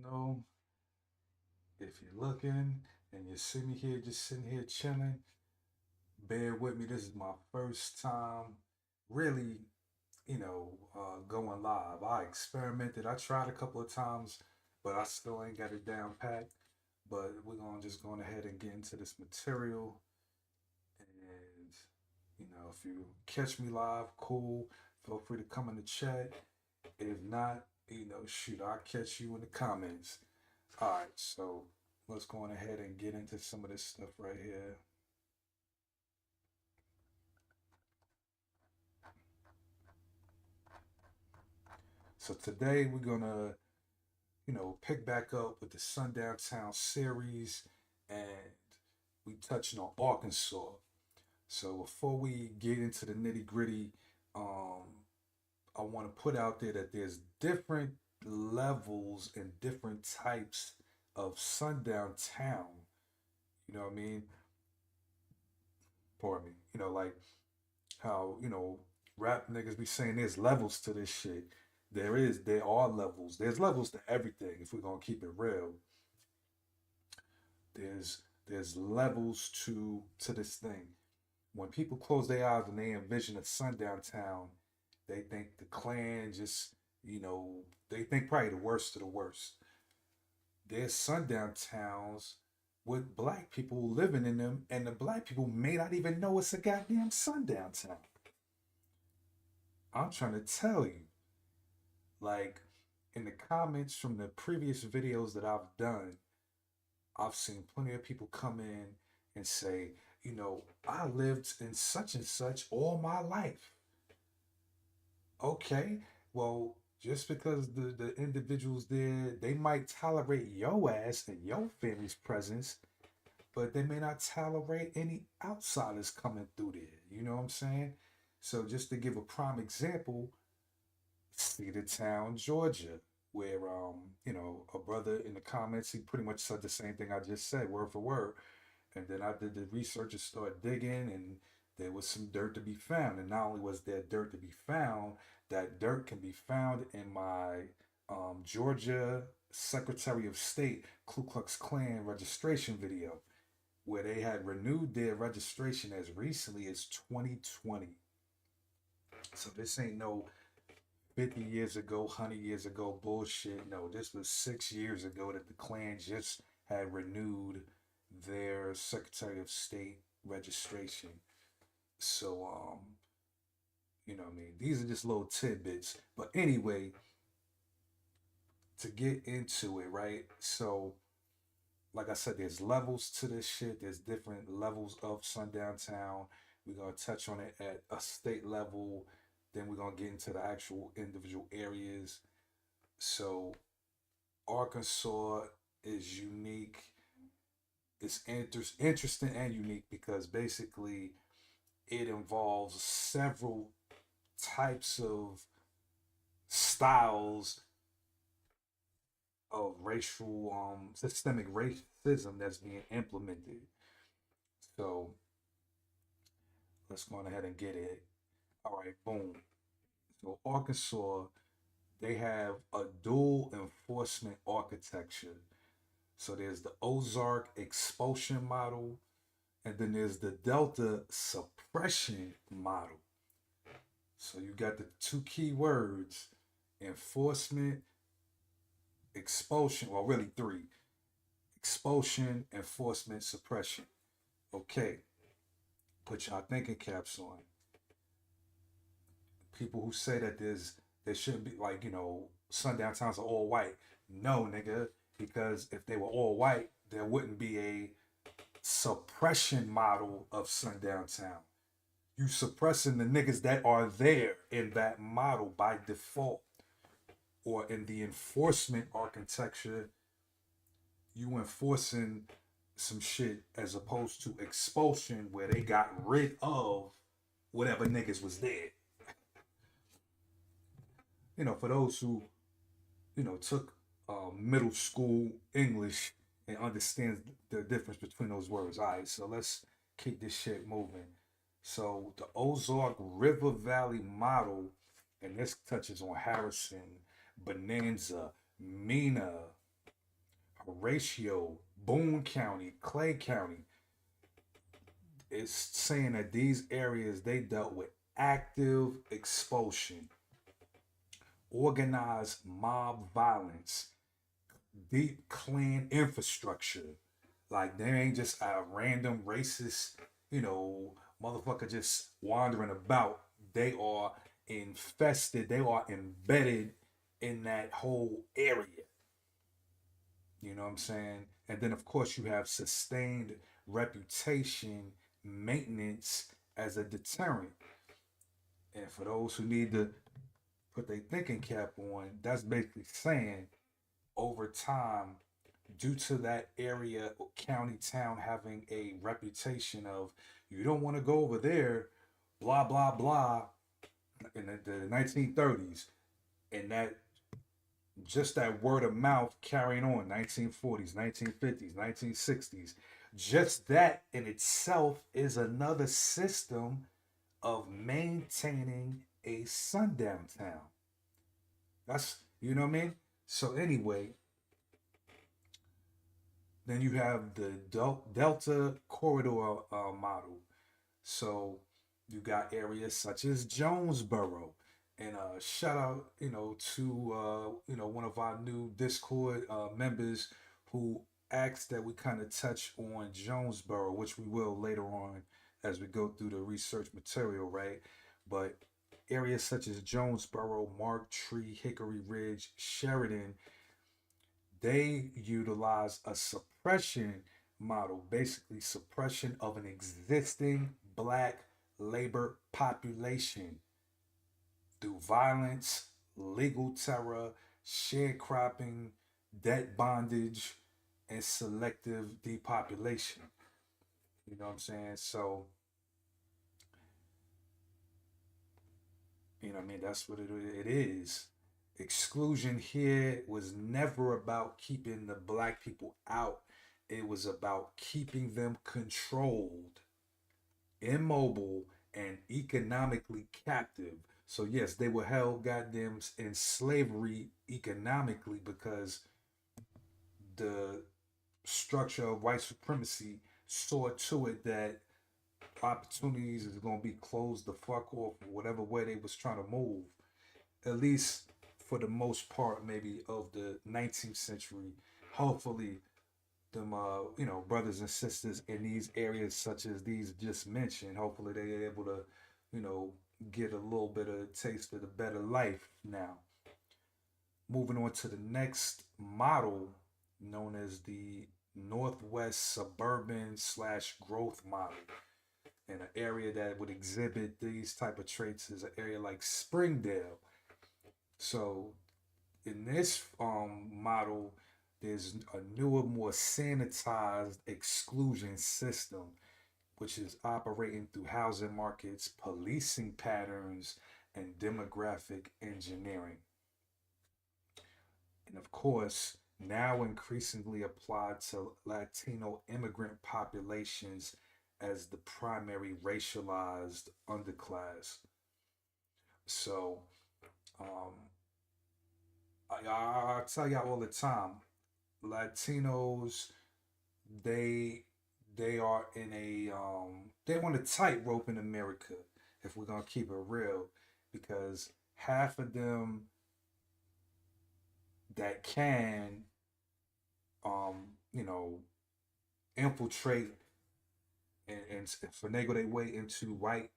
know, if you're looking and you see me here, just sitting here chilling, bear with me. This is my first time really, going live. I experimented. I tried a couple of times, but I still ain't got it down packed. But we're gonna just go ahead and get into this material. And if you catch me live, cool. Feel free to come in the chat. If not, shoot, I'll catch you in the comments. All right, so let's go on ahead and get into some of this stuff right here. So today we're gonna, pick back up with the Sundown Town series, and we touching on Arkansas. So before we get into the nitty gritty, um, I want to put out there that there's different levels and different types of Sundown Town. You know what I mean? Pardon me. Like how rap niggas be saying there's levels to this shit. There are levels. There's levels to everything. If we're gonna keep it real, there's levels to this thing. When people close their eyes and they envision a sundown town, they think the Klan just they think probably the worst of the worst. There's sundown towns with black people living in them, and the black people may not even know it's a goddamn sundown town. I'm trying to tell you, like in the comments from the previous videos that I've done, I've seen plenty of people come in and say, I lived in such and such all my life. Okay, well, just because the individuals there, they might tolerate your ass and your family's presence, but they may not tolerate any outsiders coming through there. You know what I'm saying? So just to give a prime example, Cedartown, Georgia, where a brother in the comments, he pretty much said the same thing I just said, word for word. And then I did the research and started digging, and there was some dirt to be found. And not only was there dirt to be found, that dirt can be found in my Georgia Secretary of State Ku Klux Klan registration video, where they had renewed their registration as recently as 2020. So this ain't no 50 years ago, 100 years ago bullshit. No, this was 6 years ago that the Klan just had renewed their Secretary of State registration. So, what I mean? These are just little tidbits. But anyway, to get into it, right? So, like I said, there's levels to this shit. There's different levels of Sundown Town. We're gonna touch on it at a state level. Then we're gonna get into the actual individual areas. So Arkansas is unique. It's interesting and unique because basically it involves several types of styles of racial systemic racism that's being implemented. So let's go ahead and get it. All right, boom. So Arkansas, they have a dual enforcement architecture. So there's the Ozark expulsion model, and then there's the Delta suppression model. So you got the two key words: enforcement, expulsion. Well, really three: expulsion, enforcement, suppression. Okay, put y'all thinking caps on. People who say that there shouldn't be, like, sundown towns are all white. No, nigga, because if they were all white, there wouldn't be a suppression model of sundown town. You suppressing the niggas that are there in that model by default. Or in the enforcement architecture, you enforcing some shit as opposed to expulsion where they got rid of whatever niggas was there. For those who, took middle school English and understands the difference between those words. All right, so let's keep this shit moving. So the Ozark River Valley model, and this touches on Harrison, Bonanza, Mena, Horatio, Boone County, Clay County. It's saying that these areas they dealt with active expulsion, organized mob violence, deep clan infrastructure. Like there ain't just a random racist, you know, motherfucker just wandering about. They are infested. They are embedded in that whole area. You know what I'm saying? And then of course you have sustained reputation maintenance as a deterrent. And for those who need to put their thinking cap on, that's basically saying over time, due to that area or county town having a reputation of you don't want to go over there, blah blah blah, in the 1930s, and that just that word of mouth carrying on 1940s, 1950s, 1960s, just that in itself is another system of maintaining a sundown town. That's, you know what I mean? So anyway, then you have the Delta Corridor model. So you got areas such as Jonesboro, and shout out, to one of our new Discord members who asked that we kind of touch on Jonesboro, which we will later on as we go through the research material, right? But areas such as Jonesboro, Mark Tree, Hickory Ridge, Sheridan, they utilize a suppression model, basically suppression of an existing black labor population through violence, legal terror, sharecropping, debt bondage, and selective depopulation. You know what I'm saying? So, you know what I mean? That's what it is. Exclusion here was never about keeping the black people out, it was about keeping them controlled, immobile, and economically captive. So yes, they were held goddamn in slavery economically because the structure of white supremacy saw to it that opportunities is gonna be closed the fuck off whatever way they was trying to move. At least for the most part, maybe of the 19th century. Hopefully, them brothers and sisters in these areas such as these just mentioned, hopefully they're able to, you know, get a little bit of taste of the better life now. Moving on to the next model, known as the Northwest Suburban slash Growth model. And an area that would exhibit these type of traits is an area like Springdale. So in this model, there's a newer, more sanitized exclusion system, which is operating through housing markets, policing patterns, and demographic engineering. And of course, now increasingly applied to Latino immigrant populations as the primary racialized underclass. So, um, I tell y'all all the time, Latinos, they they are in a they want a tightrope in America if we're gonna keep it real, because half of them that can um you know infiltrate and finagle their way into white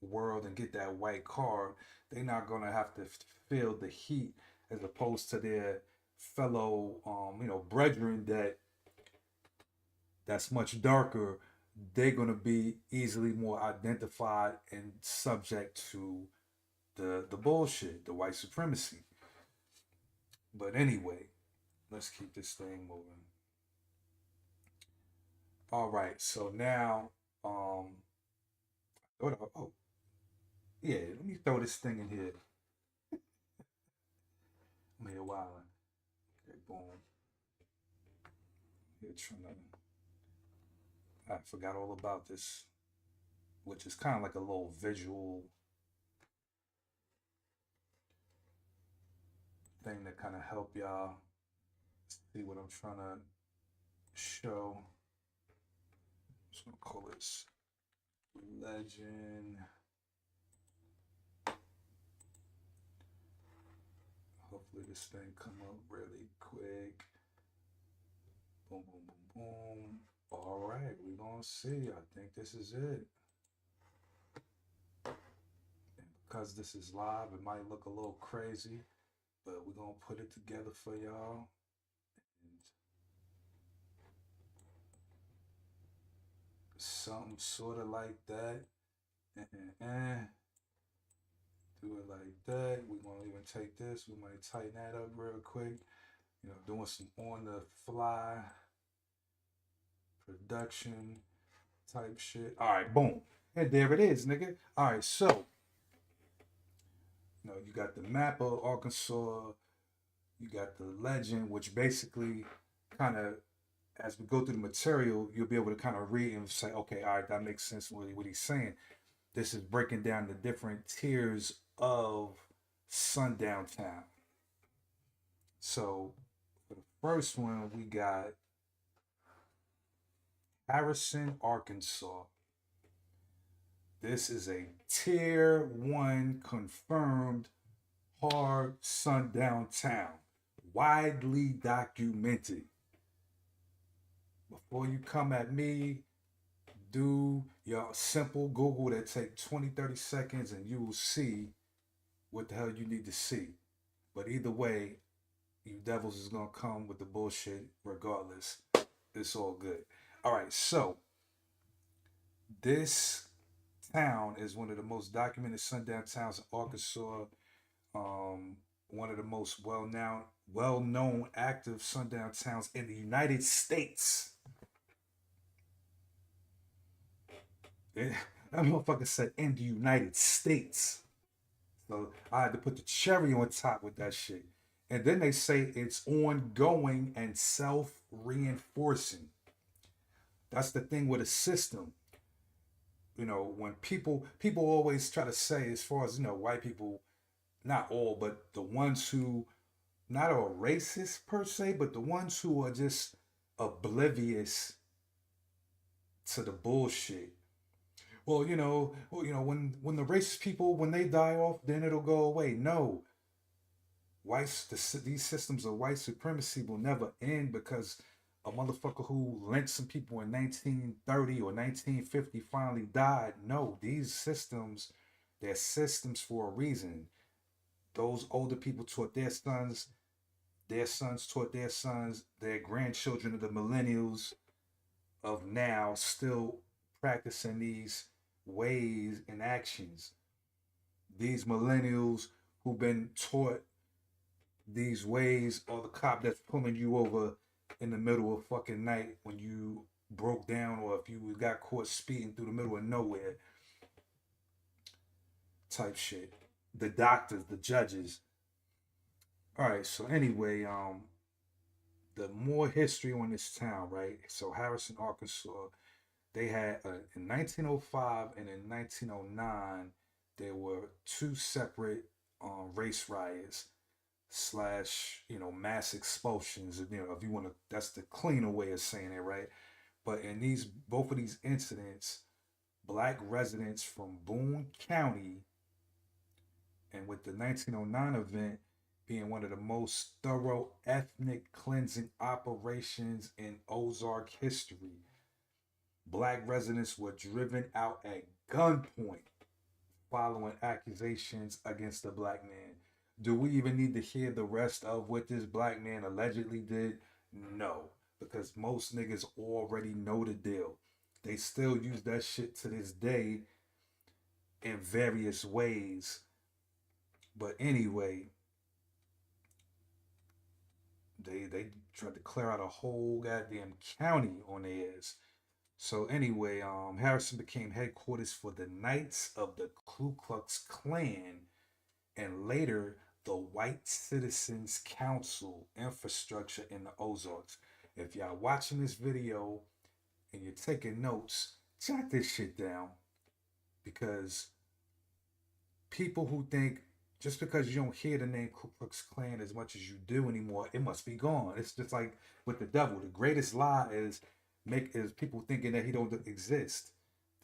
world and get that white card, they're not gonna have to feel the heat as opposed to their fellow brethren that's much darker. They're gonna be easily more identified and subject to the bullshit, the white supremacy. But anyway, let's keep this thing moving. All right, so now, um, oh yeah, let me throw this thing in here. I'm here wilding. Okay, boom. Here trying to. I forgot all about this, which is kind of like a little visual thing to kind of help y'all See what I'm trying to show. I'm just gonna call this legend. Hopefully this thing come up really quick. Boom, boom, boom, boom. All right, we're gonna see. I think this is it. And because this is live, it might look a little crazy, but we're gonna put it together for y'all. And something sort of like that. Do it like that. We're gonna even take this. We might tighten that up real quick. You know, doing some on the fly production type shit. All right, boom. And there it is, nigga. All right, so you got the map of Arkansas, you got the legend, which basically kind of, as we go through the material, you'll be able to kind of read and say, okay, all right, that makes sense what he's saying. This is breaking down the different tiers of Sundown Town. So for the first one, we got Harrison, Arkansas. This is a tier 1 confirmed hard sundown town, widely documented. Before you come at me, do your simple Google that take 20, 30 seconds and you will see what the hell you need to see. But either way, you devils is going to come with the bullshit regardless. It's all good. All right, so this town is one of the most documented sundown towns in Arkansas. One of the most well-known active sundown towns in the United States. That motherfucker said in the United States. So I had to put the cherry on top with that shit. And then they say it's ongoing and self-reinforcing. That's the thing with a system. When people always try to say, as far as white people, not all, but the ones who not are racist per se, but the ones who are just oblivious to the bullshit. Well, when the racist people, when they die off, then it'll go away. No, these systems of white supremacy will never end because a motherfucker who lynched some people in 1930 or 1950 finally died. No, these systems, they're systems for a reason. Those older people taught their sons taught their sons, their grandchildren of the millennials of now still practicing these ways and actions. These millennials who've been taught these ways, or the cop that's pulling you over in the middle of fucking night when you broke down, or if you got caught speeding through the middle of nowhere type shit. The doctors, the judges. All right, so anyway, the more history on this town, right? So Harrison, Arkansas, they had in 1905 and in 1909 there were two separate race riots slash mass expulsions. If you want to, that's the cleaner way of saying it, right? But in these both of these incidents, black residents from Boone County, and with the 1909 event being one of the most thorough ethnic cleansing operations in Ozark history, black residents were driven out at gunpoint following accusations against the black man. Do we even need to hear the rest of what this black man allegedly did? No, because most niggas already know the deal. They still use that shit to this day in various ways. But anyway, they tried to clear out a whole goddamn county on their ass. So anyway, Harrison became headquarters for the Knights of the Ku Klux Klan, and later the White Citizens Council infrastructure in the Ozarks. If y'all watching this video and you're taking notes, jot this shit down, because people who think Just because you don't hear the name Ku Klux Klan as much as you do anymore, it must be gone. It's just like with the devil. The greatest lie is people thinking that he don't exist.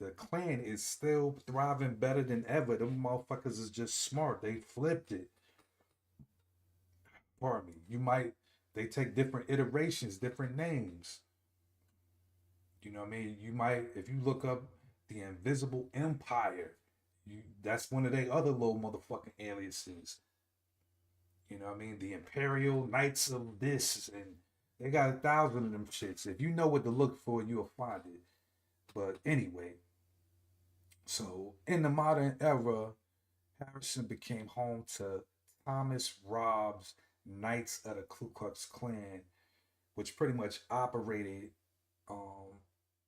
The Klan is still thriving better than ever. Them motherfuckers is just smart. They flipped it. Pardon me. They take different iterations, different names. You know what I mean? You might, if you look up the Invisible Empire, that's one of their other little motherfucking aliases. You know what I mean? The Imperial Knights of this, and they got 1,000 of them shits. If you know what to look for, you'll find it. But anyway, so in the modern era, Harrison became home to Thomas Rob's Knights of the Ku Klux Klan, which pretty much operated um,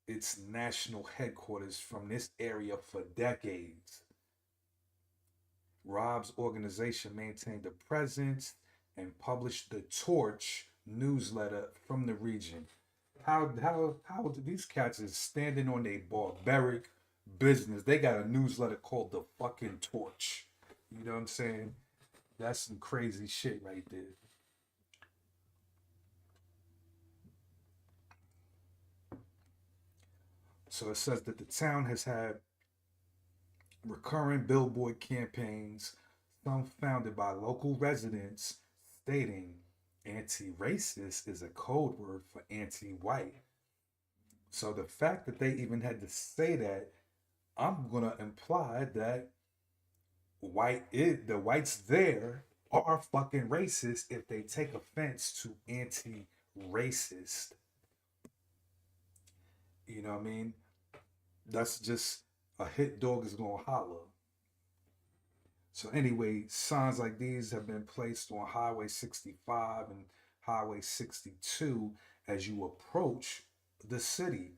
its national headquarters from this area for decades. Rob's organization maintained a presence and published the Torch newsletter from the region. How these cats is standing on their barbaric business? They got a newsletter called the fucking Torch. You know what I'm saying? That's some crazy shit right there. So it says that the town has had recurring billboard campaigns, some founded by local residents, stating anti racist is a code word for anti white. So the fact that they even had to say that, I'm going to imply that the whites there are fucking racist if they take offense to anti racist. You know what I mean? That's just a hit dog is going to holler. So anyway, signs like these have been placed on Highway 65 and Highway 62 as you approach the city,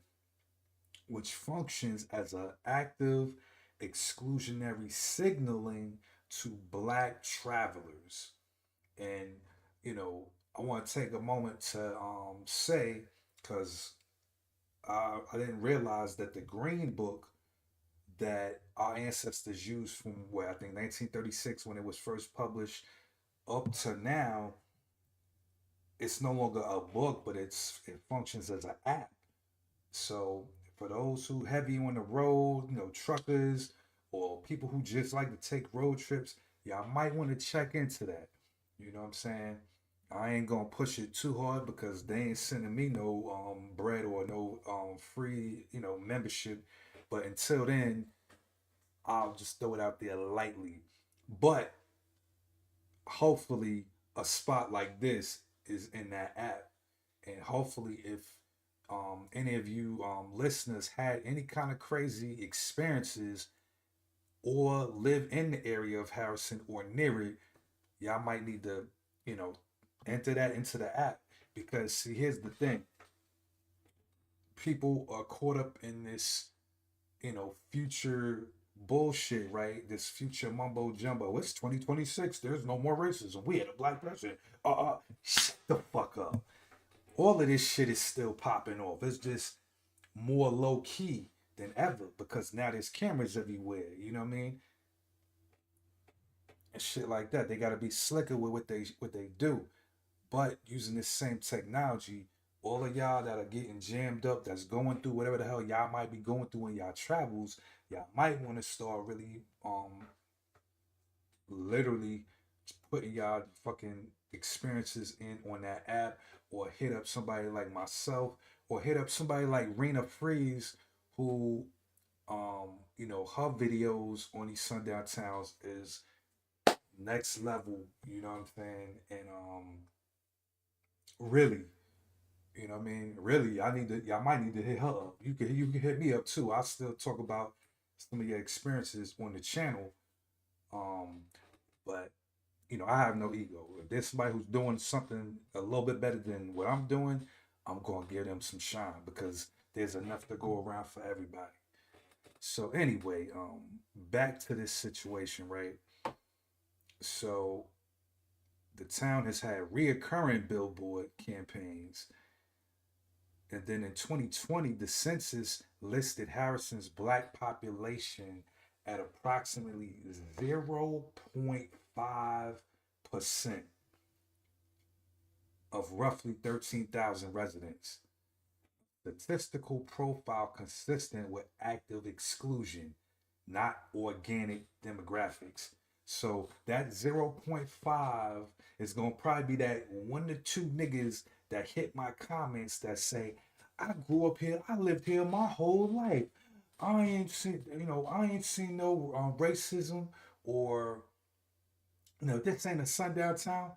which functions as an active exclusionary signaling to black travelers. And I want to take a moment to say, because I didn't realize that the Green Book that our ancestors used from where I think 1936 when it was first published up to now, it's no longer a book, but it functions as an app. So for those who heavy on the road, truckers or people who just like to take road trips, y'all might want to check into that. You know what I'm saying? I ain't gonna push it too hard because they ain't sending me no bread or no free membership. But until then, I'll just throw it out there lightly. But hopefully, a spot like this is in that app. And hopefully, if any of you listeners had any kind of crazy experiences or live in the area of Harrison or near it, y'all might need to, you know, enter that into the app. Because, see, here's the thing, people are caught up in this future bullshit, right? This future mumbo jumbo. It's 2026. There's no more racism. We had a black president. Shut the fuck up. All of this shit is still popping off. It's just more low key than ever because now there's cameras everywhere. You know what I mean? And shit like that. They gotta be slicker with what they do. But using this same technology, all of y'all that are getting jammed up, that's going through whatever the hell y'all might be going through in y'all travels, y'all might want to start really literally putting y'all fucking experiences in on that app, or hit up somebody like myself, or hit up somebody like Rena Freeze, who her videos on these sundown towns is next level, you know what I'm saying? And really, you know what I mean? Really, y'all might need to hit her up. You can hit me up too. I still talk about some of your experiences on the channel. Um, but I have no ego. If there's somebody who's doing something a little bit better than what I'm doing, I'm gonna give them some shine because there's enough to go around for everybody. So anyway, back to this situation, right? So the town has had reoccurring billboard campaigns. And then in 2020, the census listed Harrison's black population at approximately 0.5%. 0.5% of roughly 13,000 residents. Statistical profile consistent with active exclusion, not organic demographics. So that zero point 0.5 is gonna probably be that one to two niggas that hit my comments that say, I grew up here, I lived here my whole life. I ain't seen no racism or this ain't a sundown town.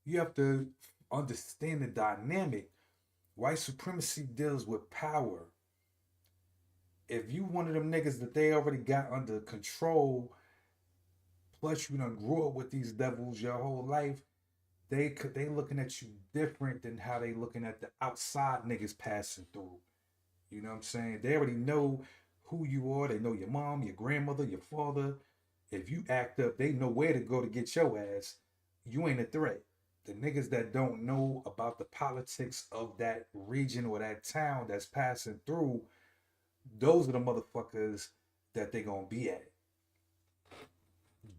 You have to understand the dynamic. White supremacy deals with power. If you one of them niggas that they already got under control, plus you done grew up with these devils your whole life, they looking at you different than how they looking at the outside niggas passing through. You know what I'm saying? They already know who you are. They know your mom, your grandmother, your father. If you act up, they know where to go to get your ass. You ain't a threat. The niggas that don't know about the politics of that region or that town that's passing through, those are the motherfuckers that they gonna be at.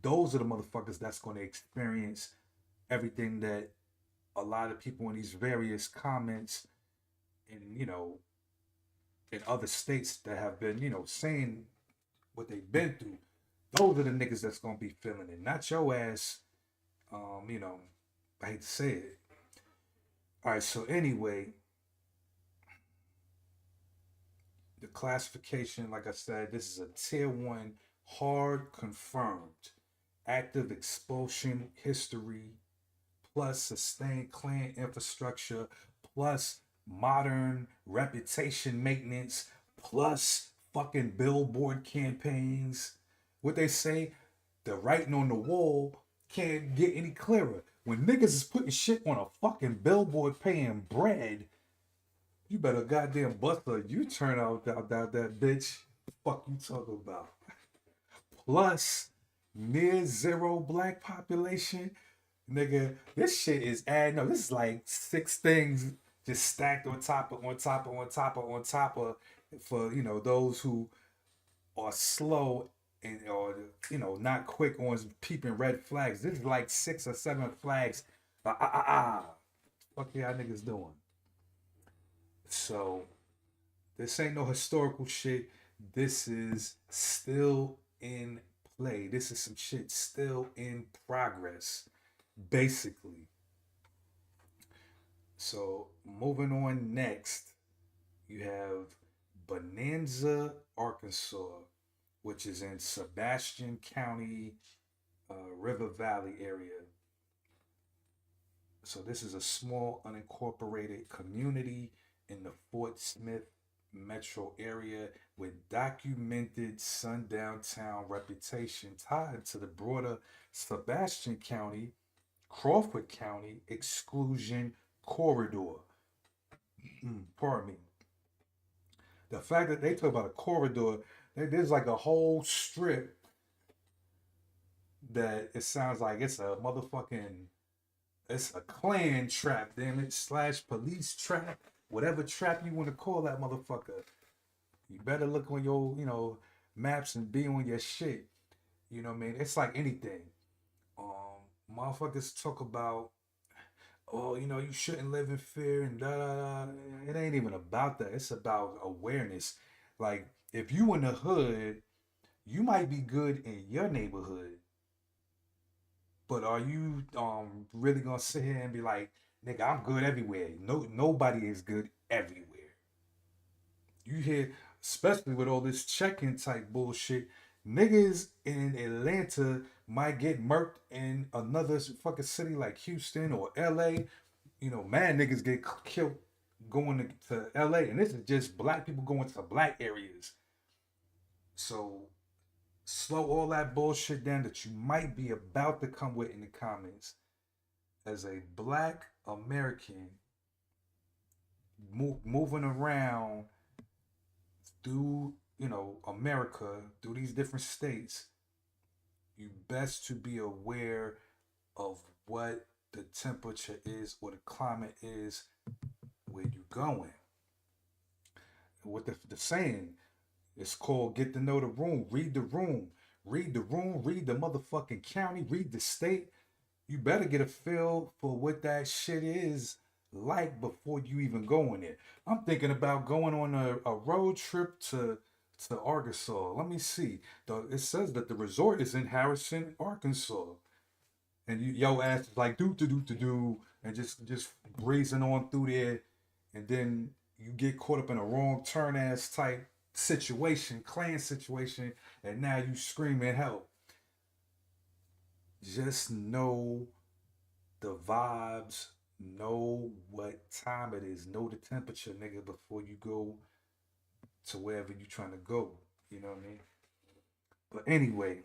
Those are the motherfuckers that's gonna experience everything that a lot of people in these various comments and in other states that have been saying what they've been through. Those are the niggas that's gonna be feeling it, not your ass. Um, you know, I hate to say it. All right, so anyway, the classification, like I said, this is a tier one, hard confirmed, active expulsion history, plus sustained clan infrastructure, plus modern reputation maintenance, plus fucking billboard campaigns. What they say, the writing on the wall can't get any clearer. When niggas is putting shit on a fucking billboard paying bread, you better goddamn bust a U-turn out that bitch. Fuck you talking about? Plus, near zero black population. Nigga, this shit is adding up. This is like six things just stacked on top of for those who are slow and or not quick on peeping red flags. This is like six or seven flags. Fuck y'all niggas doing? So this ain't no historical shit. This is still in play. This is some shit still in progress, basically. So moving on next, you have Bonanza, Arkansas, which is in Sebastian County, River Valley area. So this is a small unincorporated community in the Fort Smith metro area with documented sundown town reputation tied to the broader Sebastian County, Crawford County exclusion corridor. Pardon me. The fact that they talk about a corridor, there's like a whole strip that it sounds like it's a motherfucking it's a clan trap, damn it, slash police trap, whatever trap you want to call that motherfucker. You better look on your, maps and be on your shit. You know what I mean? It's like anything. Motherfuckers talk about, oh, you shouldn't live in fear and da da da. It ain't even about that. It's about awareness. Like, if you in the hood, you might be good in your neighborhood, but are you really gonna sit here and be like, nigga, I'm good everywhere? No, nobody is good everywhere. You hear, especially with all this check-in type bullshit, niggas in Atlanta might get murked in another fucking city like Houston or LA. Mad niggas get killed going to LA, and this is just black people going to black areas. So slow all that bullshit down that you might be about to come with in the comments. As a black American moving around through, America, through these different states, you best to be aware of what the temperature is or the climate is where you going. What the saying, it's called get to know the room, read the room. read the room, read the motherfucking county, read the state. You better get a feel for what that shit is like before you even go in it. I'm thinking about going on a road trip to Arkansas. Let me see. It says that the resort is in Harrison, Arkansas. And yo ass is like do and just breezing on through there, and then you get caught up in a wrong turn ass type situation, clan situation, and now you screaming help. Just know the vibes, know what time it is, know the temperature, nigga, before you go to wherever you trying to go. You know what I mean? But anyway,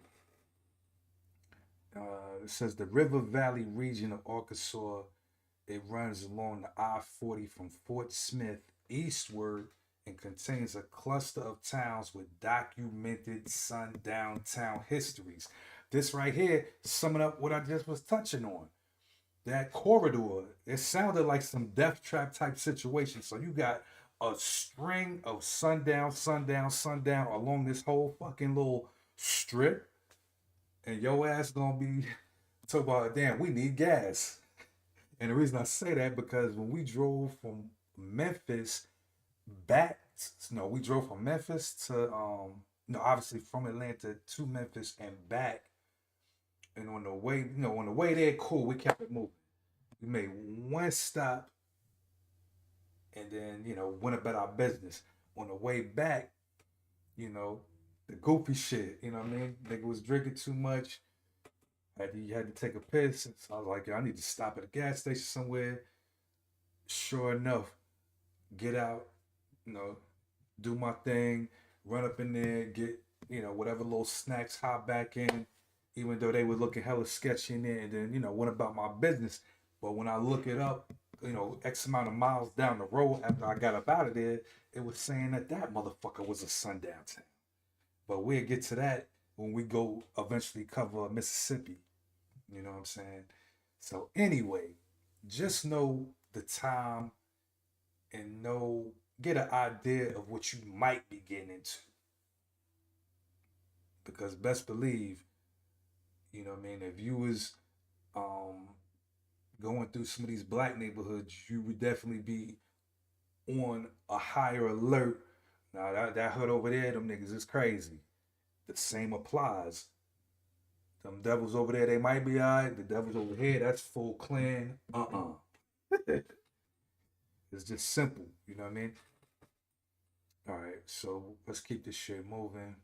it says the River Valley region of Arkansas. It runs along the I-40 from Fort Smith eastward and contains a cluster of towns with documented sundown town histories. This right here, summing up what I just was touching on. That corridor, it sounded like some death trap type situation. So you got a string of sundown, sundown, sundown along this whole fucking little strip, and your ass gonna be talking about, damn, we need gas. And the reason I say that because when we drove from Memphis back, no, we drove from Memphis to no, obviously from Atlanta to Memphis and back. And on the way, on the way there, cool, we kept it moving. We made one stop and then, went about our business. On the way back, you know, the goofy shit, you know what I mean? Nigga was drinking too much. Had to take a piss. So I was like, yo, I need to stop at a gas station somewhere. Sure enough, get out, you know, do my thing, run up in there, get, whatever little snacks, hop back in, even though they were looking hella sketchy in there, and then, went about my business. But when I look it up, X amount of miles down the road after I got up out of there, it was saying that motherfucker was a sundown town. But we'll get to that when we go eventually cover Mississippi. You know what I'm saying? So anyway, just know the time and get an idea of what you might be getting into. Because best believe, what I mean, if you was um going through some of these black neighborhoods, you would definitely be on a higher alert. Now that hood over there, them niggas is crazy. The same applies. Them devils over there, they might be alright. The devils over here, that's full clan. It's just simple. You know what I mean? Alright, so let's keep this shit moving.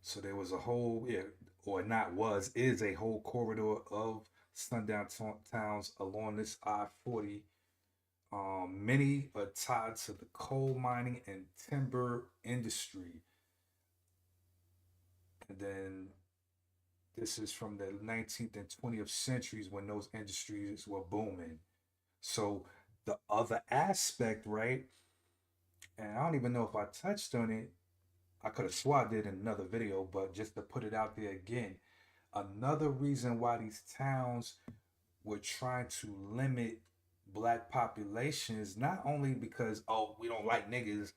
So there was a whole, yeah, or not was, is a whole corridor of sundown towns along this I-40. Many are tied to the coal mining and timber industry. And then this is from the 19th and 20th centuries when those industries were booming. So the other aspect, right? And I don't even know if I touched on it. I could have swore I did in another video, but just to put it out there again, another reason why these towns were trying to limit black populations, not only because, oh, we don't like niggas,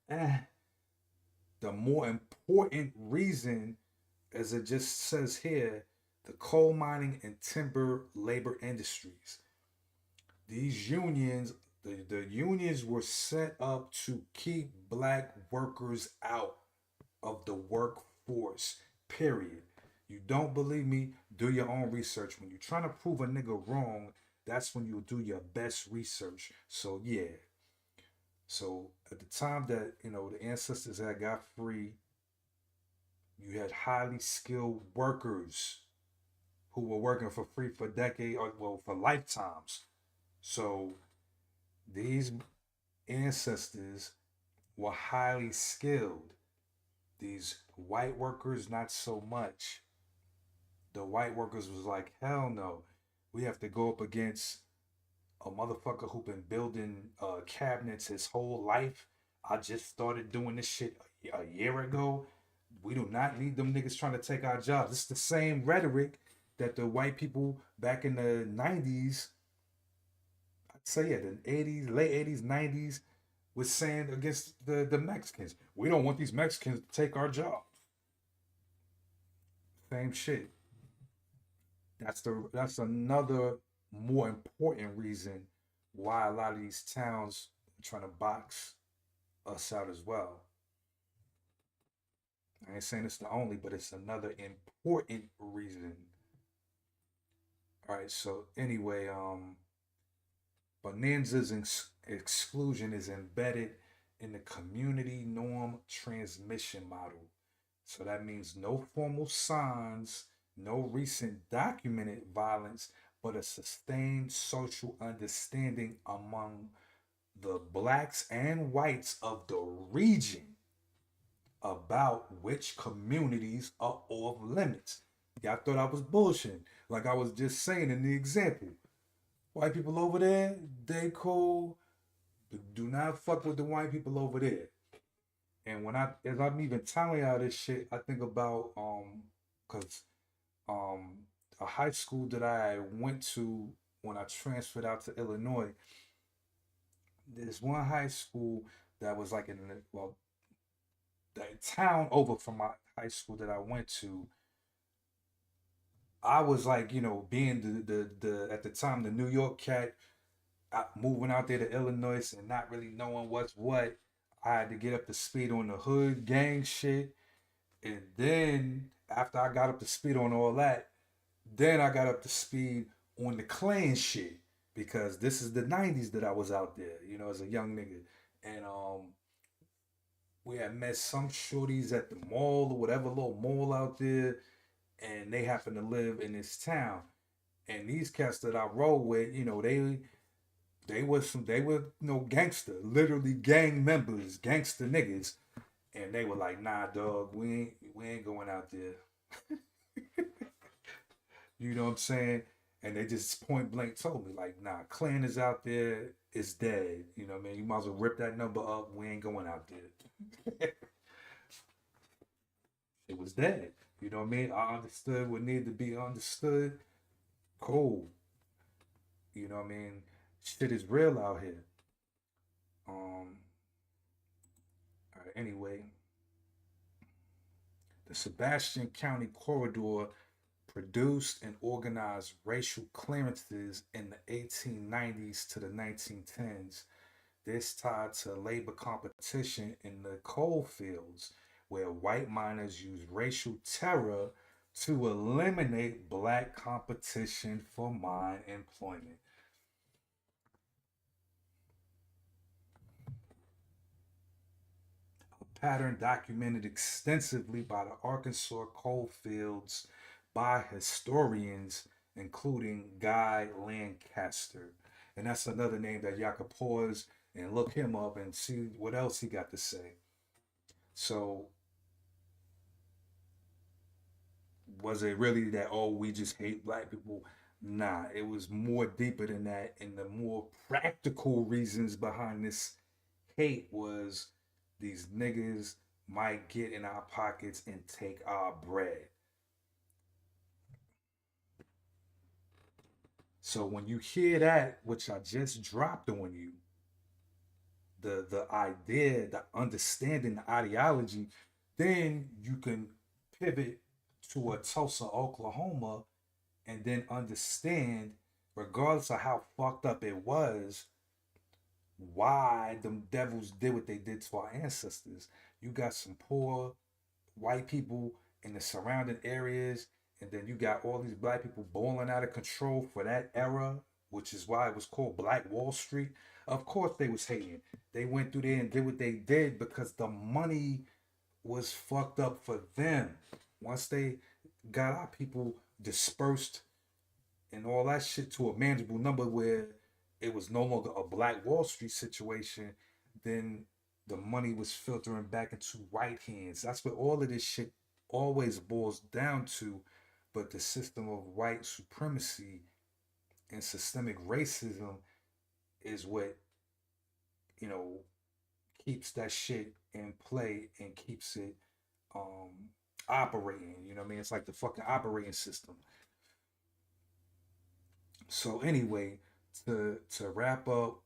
the more important reason, as it just says here, the coal mining and timber labor industries. These unions, the unions were set up to keep black workers out of the workforce, period. You don't believe me? Do your own research. When you're trying to prove a nigga wrong, that's when you do your best research. So yeah. So at the time that, the ancestors had got free, you had highly skilled workers who were working for free for decades, or well, for lifetimes. So these ancestors were highly skilled. These white workers, not so much. The white workers was like, hell no. We have to go up against a motherfucker who been building cabinets his whole life. I just started doing this shit a year ago. We do not need them niggas trying to take our jobs. It's the same rhetoric that the white people back in the 90s, I'd say yeah, the 80s, late 80s, 90s, was saying against the Mexicans. We don't want these Mexicans to take our jobs. Same shit. That's another more important reason why a lot of these towns are trying to box us out as well. I ain't saying it's the only, but it's another important reason. All right. So anyway, Bonanza's exclusion is embedded in the community norm transmission model. So that means no formal signs, no recent documented violence, but a sustained social understanding among the blacks and whites of the region about which communities are off limits. Y'all thought I was bullshitting. Like I was just saying in the example. White people over there, they cool. Do not fuck with the white people over there. And as I'm even telling y'all this shit, I think about cause um a high school that I went to when I transferred out to Illinois. There's one high school that was like in the, well, the town over from my high school that I went to. I was like, being the at the time the New York cat, moving out there to Illinois and not really knowing what's what. I had to get up to speed on the hood gang shit, and then after I got up to speed on all that, then I got up to speed on the Klan shit because this is the '90s that I was out there, as a young nigga, and we had met some shorties at the mall or whatever little mall out there, and they happen to live in this town. And these cats that I roll with, they were gangster, literally gang members, gangster niggas, and they were like, nah, dog, we ain't going out there. You know what I'm saying? And they just point blank told me like, nah, Clan is out there, it's dead. You know what I mean? You might as well rip that number up. We ain't going out there. It was dead. You know what I mean? I understood what needed to be understood. Cool. You know what I mean? Shit is real out here. Um. All right, anyway, the Sebastian County corridor produced and organized racial clearances in the 1890s to the 1910s. This tied to labor competition in the coal fields, where white miners used racial terror to eliminate black competition for mine employment. A pattern documented extensively by the Arkansas coal fields by historians, including Guy Lancaster. And that's another name that y'all could pause and look him up and see what else he got to say. So, was it really that, oh, we just hate black people? Nah, it was more deeper than that. And the more practical reasons behind this hate was these niggas might get in our pockets and take our bread. So when you hear that, which I just dropped on you, the idea, the understanding, the ideology, then you can pivot to a Tulsa, Oklahoma, and then understand, regardless of how fucked up it was, why them devils did what they did to our ancestors. You got some poor white people in the surrounding areas, and then you got all these black people balling out of control for that era, which is why it was called Black Wall Street. Of course, they was hating. They went through there and did what they did because the money was fucked up for them. Once they got our people dispersed and all that shit to a manageable number where it was no longer a Black Wall Street situation, then the money was filtering back into white hands. That's what all of this shit always boils down to. But the system of white supremacy and systemic racism is what, you know, keeps that shit in play and keeps it operating. You know what I mean? It's like the fucking operating system. So anyway, to wrap up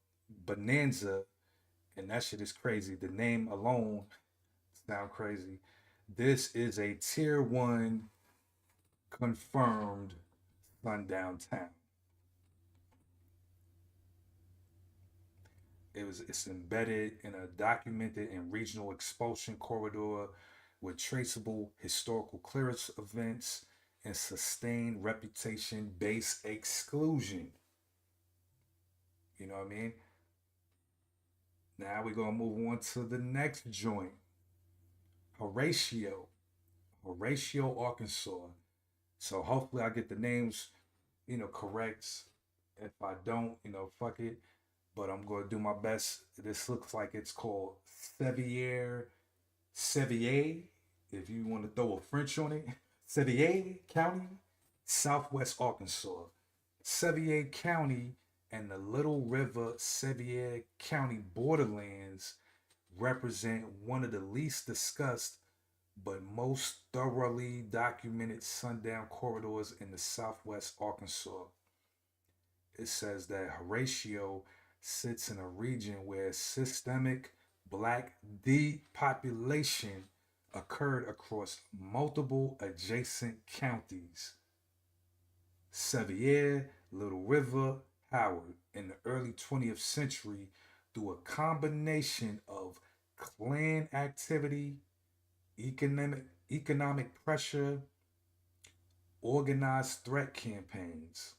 Bonanza And that shit is crazy. The name alone sound crazy. This is a tier one confirmed sundown town. It's embedded in a documented and regional expulsion corridor with traceable historical clearance events and sustained reputation based exclusion. You know what I mean? Now we're gonna move on to the next joint. Horatio. Horatio, Arkansas. So hopefully I get the names, correct. If I don't, fuck it. But I'm gonna do my best. This looks like it's called Sevier, if you want to throw a French on it. Sevier County, Southwest Arkansas. Sevier County and the Little River Sevier County borderlands represent one of the least discussed but most thoroughly documented sundown corridors in the Southwest Arkansas. It says that Horatio sits in a region where systemic black depopulation occurred across multiple adjacent counties. Sevier, Little River, Howard in the early 20th century through a combination of clan activity, economic pressure, organized threat campaigns.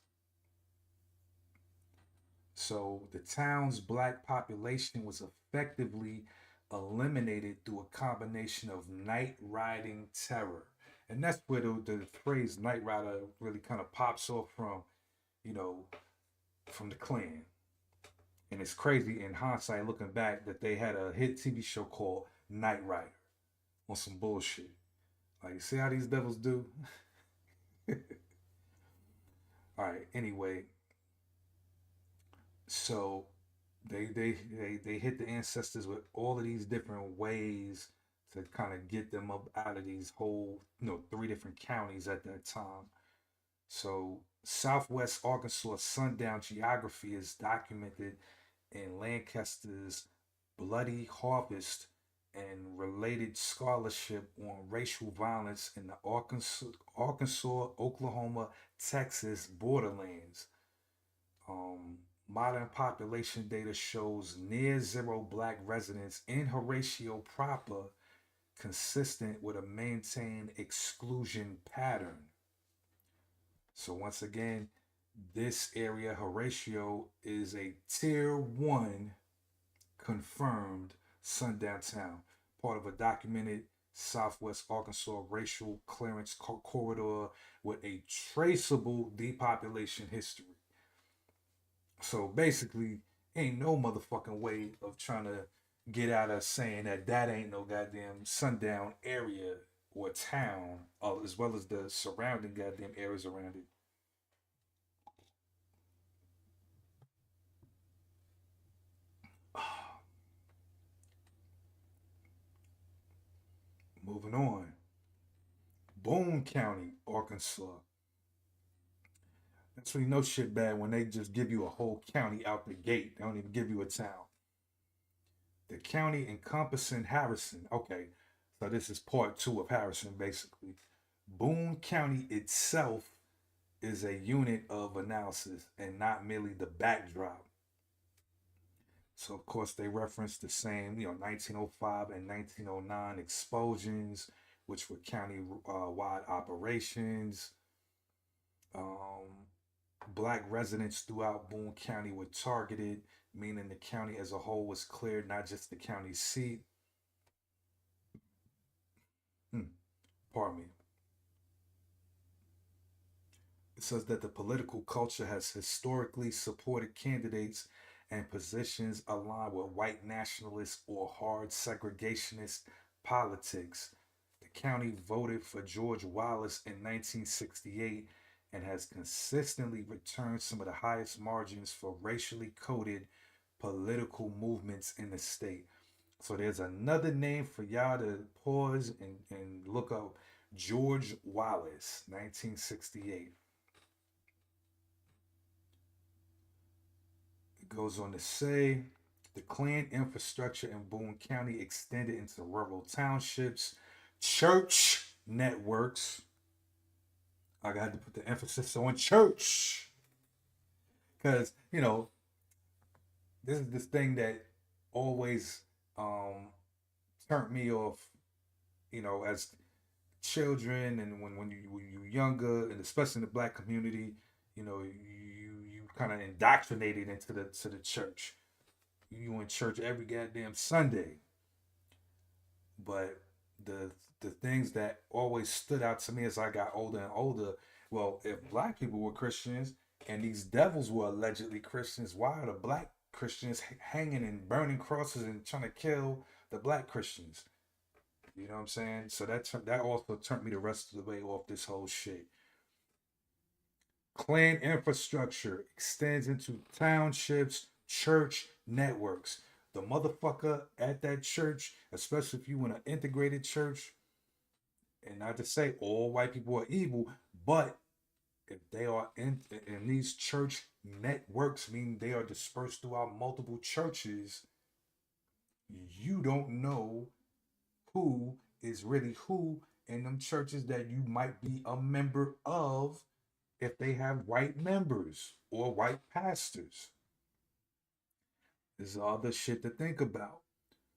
So the town's black population was effectively eliminated through a combination of night riding terror. And that's where the phrase night rider really kind of pops off from, you know, from the Klan. And it's crazy in hindsight looking back that they had a hit TV show called Night Rider on some bullshit. Like, see how these devils do? All right, anyway, so they hit the ancestors with all of these different ways to kind of get them up out of these whole three different counties at that time. So Southwest Arkansas sundown geography is documented in Lancaster's Bloody Harvest and related scholarship on racial violence in the Arkansas, Oklahoma, Texas borderlands. Modern population data shows near zero black residents in Horatio proper, consistent with a maintained exclusion pattern. So, once again, this area, Horatio, is a tier one confirmed sundown town, part of a documented Southwest Arkansas racial clearance corridor with a traceable depopulation history. So basically, ain't no motherfucking way of trying to get out of saying that that ain't no goddamn sundown area or town, as well as the surrounding goddamn areas around it. Moving on. Boone County, Arkansas. That's when you know shit bad when they just give you a whole county out the gate. They don't even give you a town. The county encompassing Harrison. Okay, so this is part two of Harrison, basically. Boone County itself is a unit of analysis and not merely the backdrop. So, of course, they reference the same, 1905 and 1909 expulsions, which were county wide operations. Um, Black residents throughout Boone County were targeted, meaning the county as a whole was cleared, not just the county seat. Hmm, pardon me. It says that the political culture has historically supported candidates and positions aligned with white nationalist or hard segregationist politics. The county voted for George Wallace in 1968 and has consistently returned some of the highest margins for racially coded political movements in the state. So there's another name for y'all to pause and look up George Wallace, 1968. It goes on to say The Klan infrastructure in Boone County extended into rural townships, church networks. I got to put the emphasis on church because, this is this thing that always um, turned me off, as children and when you younger, and especially in the black community, you kind of indoctrinated into the church. You in church every goddamn Sunday. But the the things that always stood out to me as I got older and older, well, if black people were Christians and these devils were allegedly Christians, why are the black Christians hanging and burning crosses and trying to kill the black Christians? You know what I'm saying? So that also turned me the rest of the way off this whole shit. Clan infrastructure extends into townships, church networks. The motherfucker at that church, especially if you in an integrated church, and not to say all white people are evil, but if they are in these church networks, meaning they are dispersed throughout multiple churches, you don't know who is really who in them churches that you might be a member of if they have white members or white pastors. There's all the shit to think about.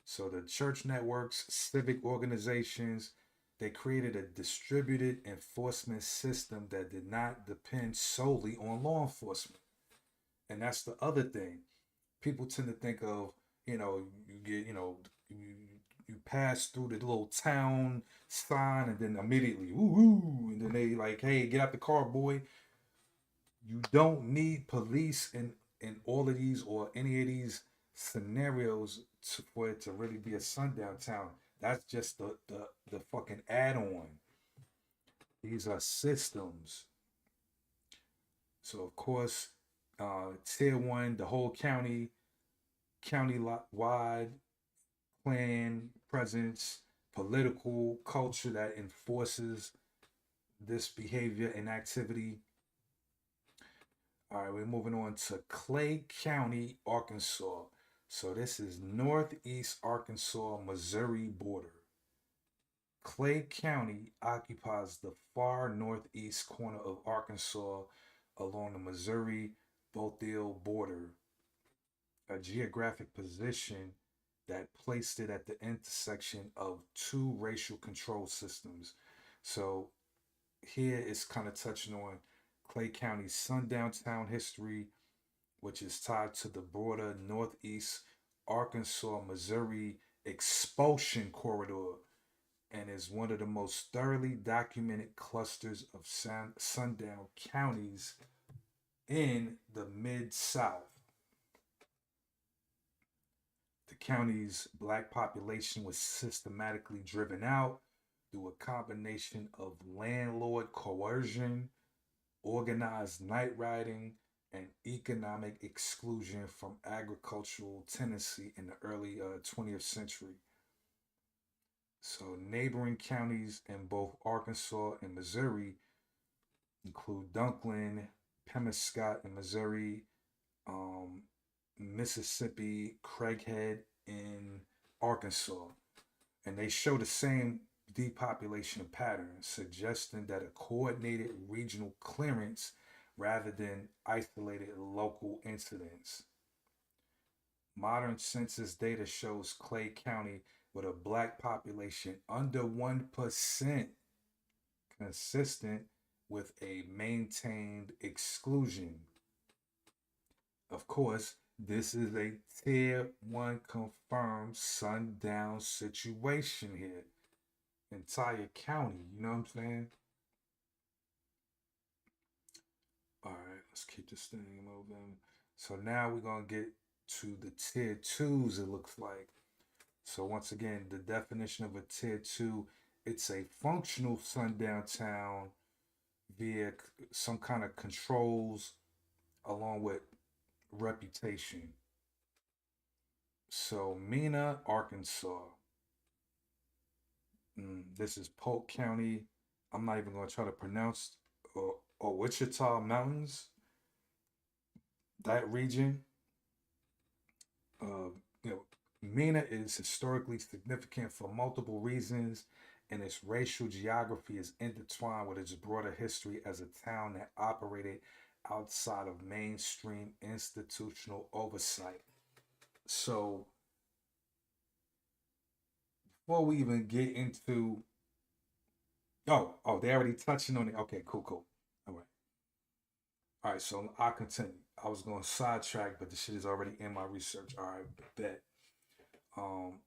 So the church networks, civic organizations, they created a distributed enforcement system that did not depend solely on law enforcement. And that's the other thing. People tend to think of, you get, you pass through the little town sign and then immediately, woo woo, and then they like, hey, get out the car, boy. You don't need police in all of these or any of these scenarios for it to really be a sundown town. That's just the fucking add-on. These are systems. So of course, tier one, the whole county wide plan presence, political culture that enforces this behavior and activity. All right, we're moving on to Clay County, Arkansas. So this is northeast Arkansas, Missouri border. Clay County occupies the far northeast corner of Arkansas along the Missouri Bothell border, a geographic position that placed it at the intersection of two racial control systems. So here it's kind of touching on Clay County's Sundown town history, which is tied to the broader Northeast Arkansas Missouri expulsion corridor and is one of the most thoroughly documented clusters of sundown counties in the Mid South. The county's black population was systematically driven out through a combination of landlord coercion, organized night riding, and economic exclusion from agricultural tendency in the early 20th century. So, neighboring counties in both Arkansas and Missouri include Dunklin, Pemiscot in Missouri, um, Mississippi, Craighead in Arkansas. And they show the same depopulation pattern, suggesting that a coordinated regional clearance rather than isolated local incidents. Modern census data shows Clay County with a black population under 1%, consistent with a maintained exclusion. Of course, this is a tier one confirmed sundown situation here. Entire county, you know what I'm saying? All right, let's keep this thing moving. So now we're gonna get to the tier twos, it looks like. So once again, the definition of a tier two, it's a functional sundown town via some kind of controls along with reputation. So Mena, Arkansas. This is Polk County. I'm not even going to try to pronounce or Wichita Mountains. That region. MENA is historically significant for multiple reasons, and its racial geography is intertwined with its broader history as a town that operated outside of mainstream institutional oversight. So, before we even get into, they already touching on it. Okay, cool, cool. All right. So I'll continue. I was going to sidetrack, but the shit is already in my research. All right, bet. Um,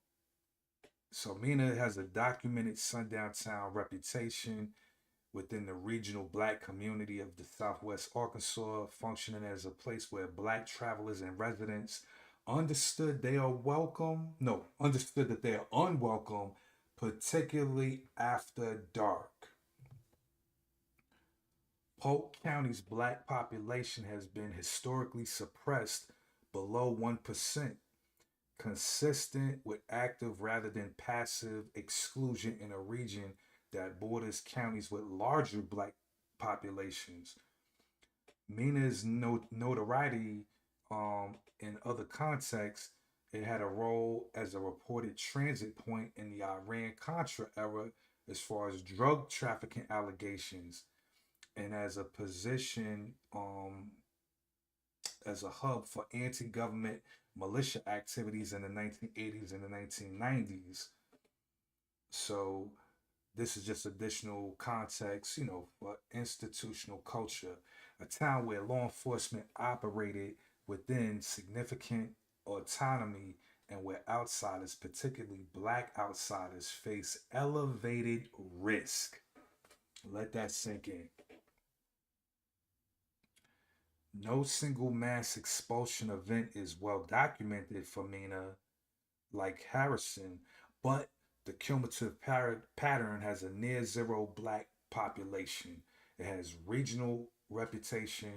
so Mina has a documented sundown town reputation within the regional black community of the Southwest Arkansas, functioning as a place where black travelers and residents understood that they are unwelcome, particularly after dark. Polk County's black population has been historically suppressed below 1%, consistent with active rather than passive exclusion in a region that borders counties with larger black populations. Mina's notoriety in other contexts, it had a role as a reported transit point in the Iran Contra era as far as drug trafficking allegations and as a position as a hub for anti government militia activities in the 1980s and the 1990s. So, this is just additional context, for institutional culture. A town where law enforcement operated within significant autonomy and where outsiders, particularly black outsiders, face elevated risk. Let that sink in. No single mass expulsion event is well documented for Mina like Harrison, but the cumulative pattern has a near zero black population. It has regional reputation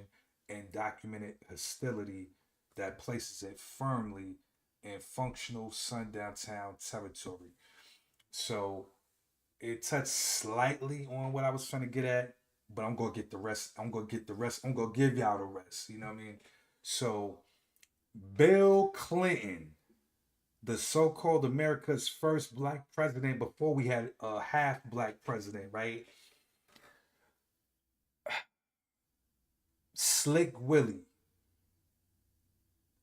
and documented hostility that places it firmly in functional sundown town territory. So it touched slightly on what I was trying to get at, but I'm gonna get the rest. I'm gonna get the rest. I'm gonna give y'all the rest. You know what I mean? So Bill Clinton, the so-called America's first black president before we had a half black president, right? Slick Willie.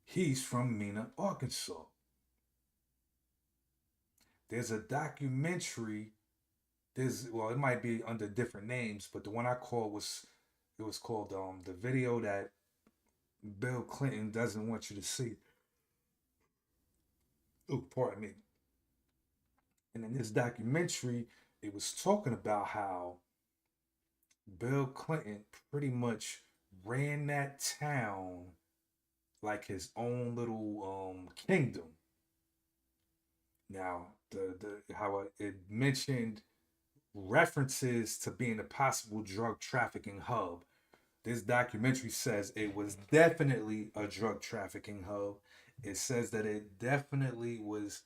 He's from Mena, Arkansas. There's a documentary. It might be under different names, but the one I called was called the video that Bill Clinton doesn't want you to see. Oh, pardon me. And in this documentary, it was talking about how Bill Clinton pretty much ran that town like his own little kingdom. Now, the how it mentioned references to being a possible drug trafficking hub. This documentary says it was definitely a drug trafficking hub. It says that it definitely was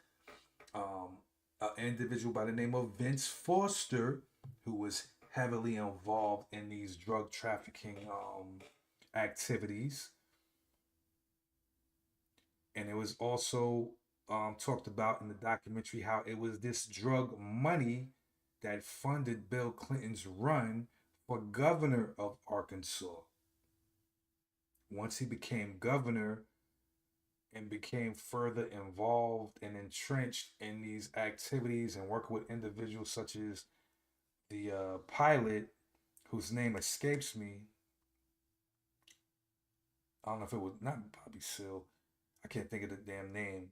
um, an individual by the name of Vince Foster who was heavily involved in these drug trafficking activities. And it was also talked about in the documentary how it was this drug money that funded Bill Clinton's run for governor of Arkansas. Once he became governor and became further involved and entrenched in these activities and working with individuals such as the pilot, whose name escapes me. I don't know if it was not Bobby Seale. I can't think of the damn name.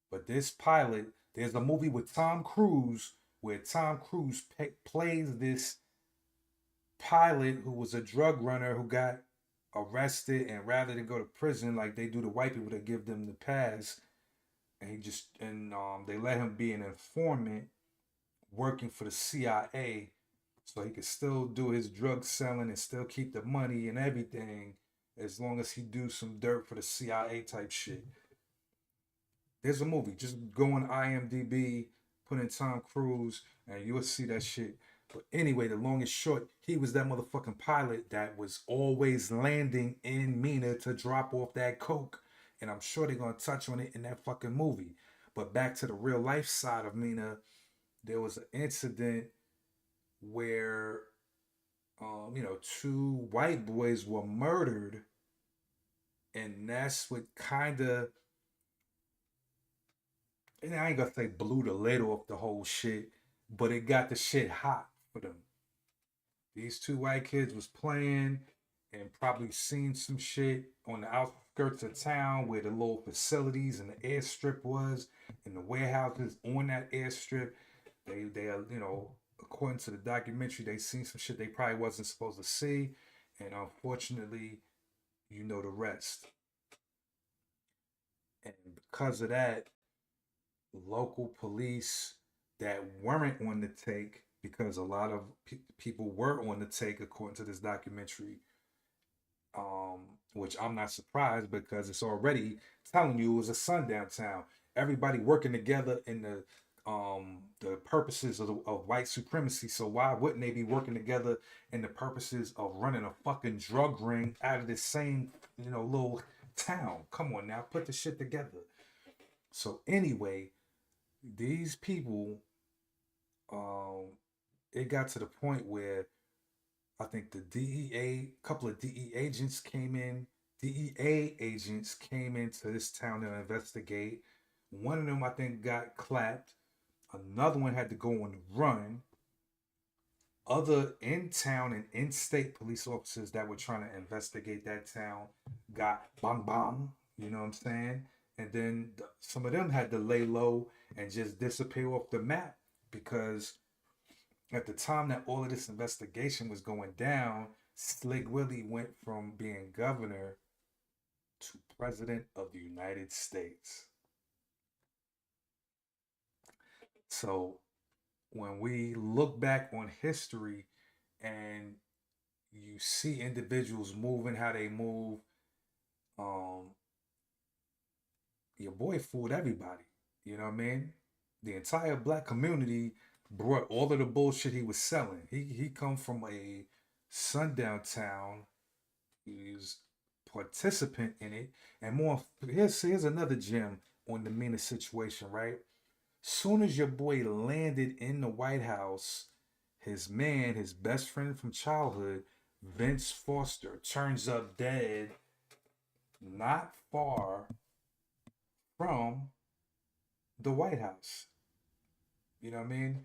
But this pilot, there's a movie with Tom Cruise where Tom Cruise plays this pilot who was a drug runner who got arrested, and rather than go to prison like they do to white people that give them the pass, and they let him be an informant working for the CIA, so he could still do his drug selling and still keep the money and everything, as long as he do some dirt for the CIA type shit. There's a movie. Just go on IMDb, put in Tom Cruise, and you'll see that shit. But anyway, the long and short, he was that motherfucking pilot that was always landing in Mena to drop off that coke. And I'm sure they're gonna touch on it in that fucking movie. But back to the real life side of Mina, there was an incident where, two white boys were murdered, and that's what kind of, and I ain't gonna say blew the lid off the whole shit, but it got the shit hot for them. These two white kids was playing and probably seen some shit on the outskirts of town where the little facilities and the airstrip was, and the warehouses on that airstrip. They according to the documentary, they seen some shit they probably wasn't supposed to see, and unfortunately, you know the rest. And because of that, local police that weren't on the take, because a lot of people were on the take according to this documentary, which I'm not surprised because it's already telling you it was a sundown town. Everybody working together in the purposes of white supremacy. So why wouldn't they be working together in the purposes of running a fucking drug ring out of the same little town? Come on now, put the shit together. So anyway, these people, um, it got to the point where I think the DEA, couple of DEA agents came into this town to investigate. One of them, I think, got clapped. Another one had to go on the run. Other in town and in state police officers that were trying to investigate that town got bang bang. You know what I'm saying? And then some of them had to lay low and just disappear off the map because at the time that all of this investigation was going down, Slick Willie went from being governor to president of the United States. So when we look back on history and you see individuals moving how they move, um, your boy fooled everybody. You know what I mean? The entire black community brought all of the bullshit he was selling. He come from a sundown town. He was participant in it, and more. Here's another gem on the Mina situation. Right, soon as your boy landed in the White House, his man, his best friend from childhood, Vince Foster, turns up dead not far from the White House. You know what I mean?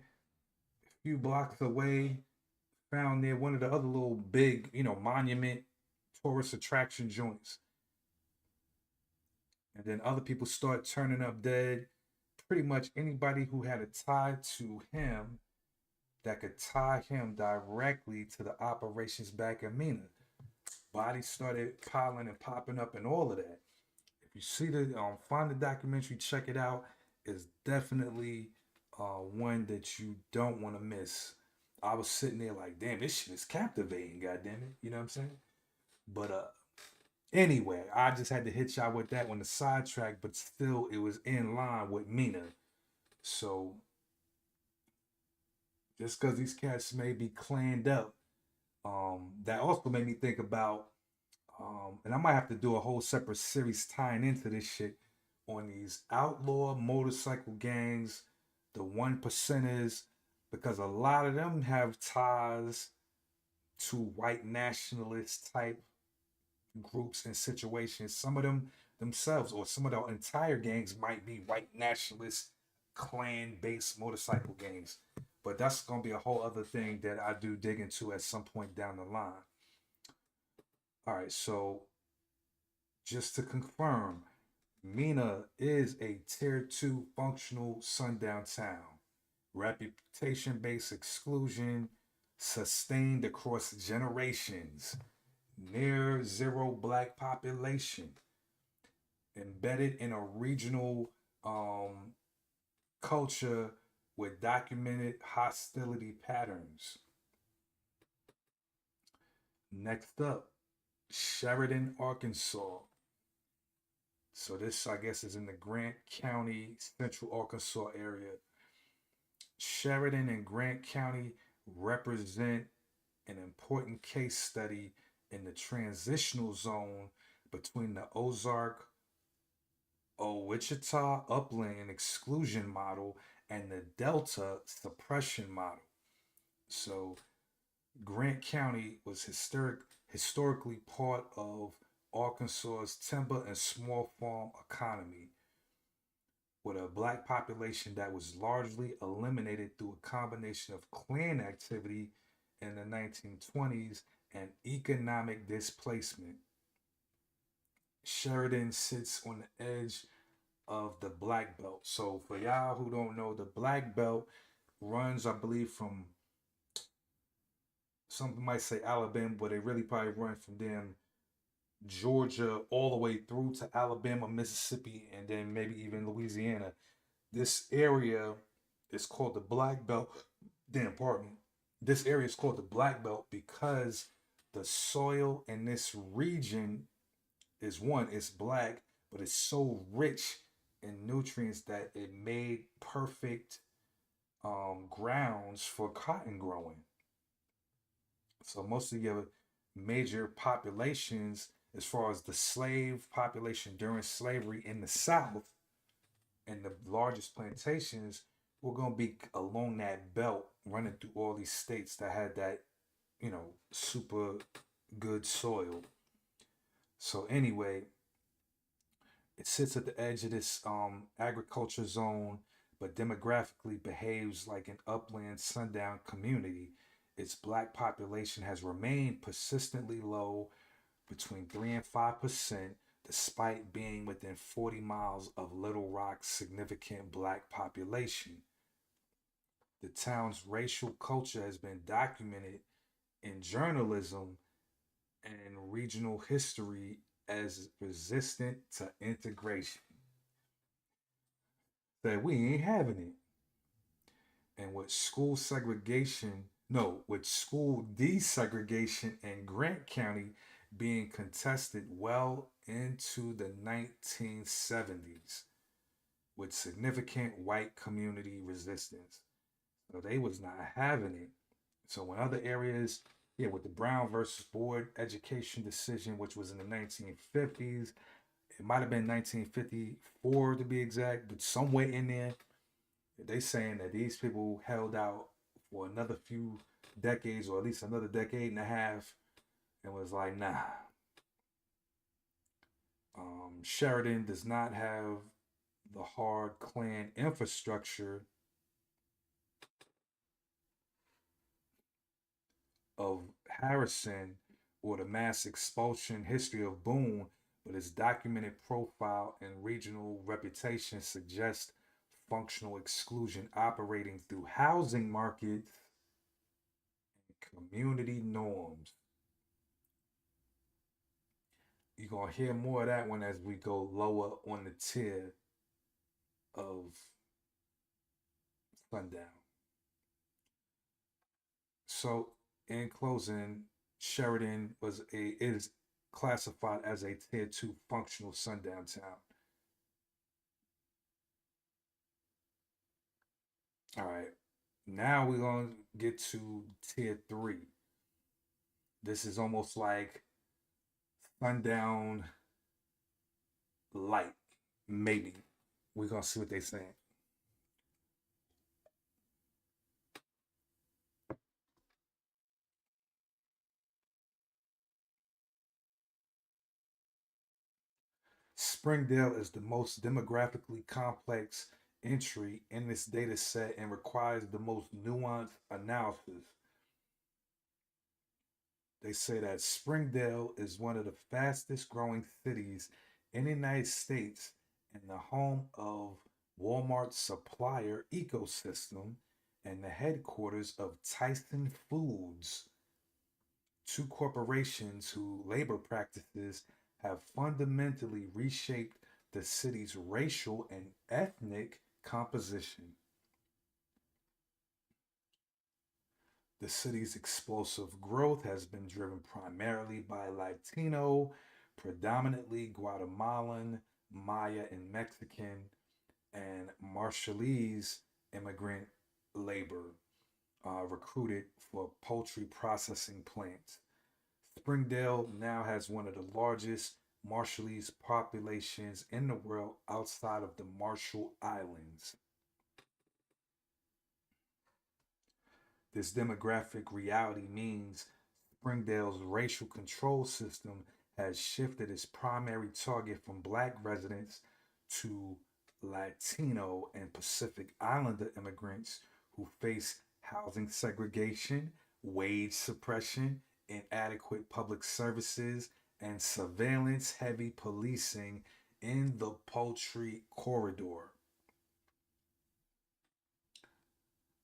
A few blocks away, found near one of the other little big, monument tourist attraction joints. And then other people start turning up dead. Pretty much anybody who had a tie to him that could tie him directly to the operations back in Mina. Bodies started piling and popping up and all of that. If you see find the documentary, check it out. It's definitely one that you don't want to miss. I was sitting there like, damn, this shit is captivating, goddamn it. You know what I'm saying? But anyway, I just had to hit y'all with that one, the sidetrack, but still it was in line with Mina. So just because these cats may be claned up, that also made me think about, and I might have to do a whole separate series tying into this shit on these outlaw motorcycle gangs, the one percenters, because a lot of them have ties to white nationalist type groups and situations. Some of them themselves, or some of the entire gangs, might be white nationalist clan based motorcycle gangs. But that's gonna be a whole other thing that I do dig into at some point down the line. All right, so just to confirm, Mina is a tier 2 functional sundown town. Reputation based exclusion sustained across generations. Near zero black population. Embedded in a regional culture with documented hostility patterns. Next up, Sheridan, Arkansas. So this, I guess, is in the Grant County, Central Arkansas area. Sheridan and Grant County represent an important case study in the transitional zone between the Ozark Wichita upland exclusion model and the Delta suppression model. So Grant County was historically part of Arkansas's timber and small farm economy, with a black population that was largely eliminated through a combination of Klan activity in the 1920s and economic displacement. Sheridan sits on the edge of the Black Belt. So, for y'all who don't know, the Black Belt runs, I believe, from some might say Alabama, but they really probably run from them Georgia all the way through to Alabama, Mississippi, and then maybe even Louisiana. This area is called the Black Belt. Damn, pardon me. This area is called the Black Belt because the soil in this region is one, it's black, but it's so rich in nutrients that it made perfect grounds for cotton growing. So most of your major populations, as far as the slave population during slavery in the South, and the largest plantations were going to be along that belt running through all these states that had that, super good soil. So anyway, it sits at the edge of this agriculture zone, but demographically behaves like an upland sundown community. Its black population has remained persistently low, between 3 and 5%, despite being within 40 miles of Little Rock's significant black population. The town's racial culture has been documented in journalism and regional history as resistant to integration. That we ain't having it. And with school segregation, no, with school desegregation in Grant County being contested well into the 1970s with significant white community resistance. So they was not having it. So in other areas, yeah, with the Brown versus Board education decision, which was in the 1950s, it might have been 1954 to be exact, but somewhere in there, they saying that these people held out for another few decades, or at least another decade and a half, and was like, nah. Sheridan does not have the hard Klan infrastructure of Harrison or the mass expulsion history of Boone, but its documented profile and regional reputation suggest functional exclusion operating through housing markets and community norms. You're going to hear more of that one as we go lower on the tier of Sundown. So, in closing, Sheridan is classified as a tier two functional sundown town. All right, now we're gonna get to tier three. This is almost like sundown light, maybe. We're gonna see what they saying. Springdale is the most demographically complex entry in this data set and requires the most nuanced analysis. They say that Springdale is one of the fastest growing cities in the United States and the home of Walmart's supplier ecosystem and the headquarters of Tyson Foods, two corporations whose labor practices have fundamentally reshaped the city's racial and ethnic composition. The city's explosive growth has been driven primarily by Latino, predominantly Guatemalan, Maya, and Mexican, and Marshallese immigrant labor recruited for poultry processing plants. Springdale now has one of the largest Marshallese populations in the world outside of the Marshall Islands. This demographic reality means Springdale's racial control system has shifted its primary target from black residents to Latino and Pacific Islander immigrants who face housing segregation, wage suppression, inadequate public services, and surveillance heavy policing in the Poultry Corridor.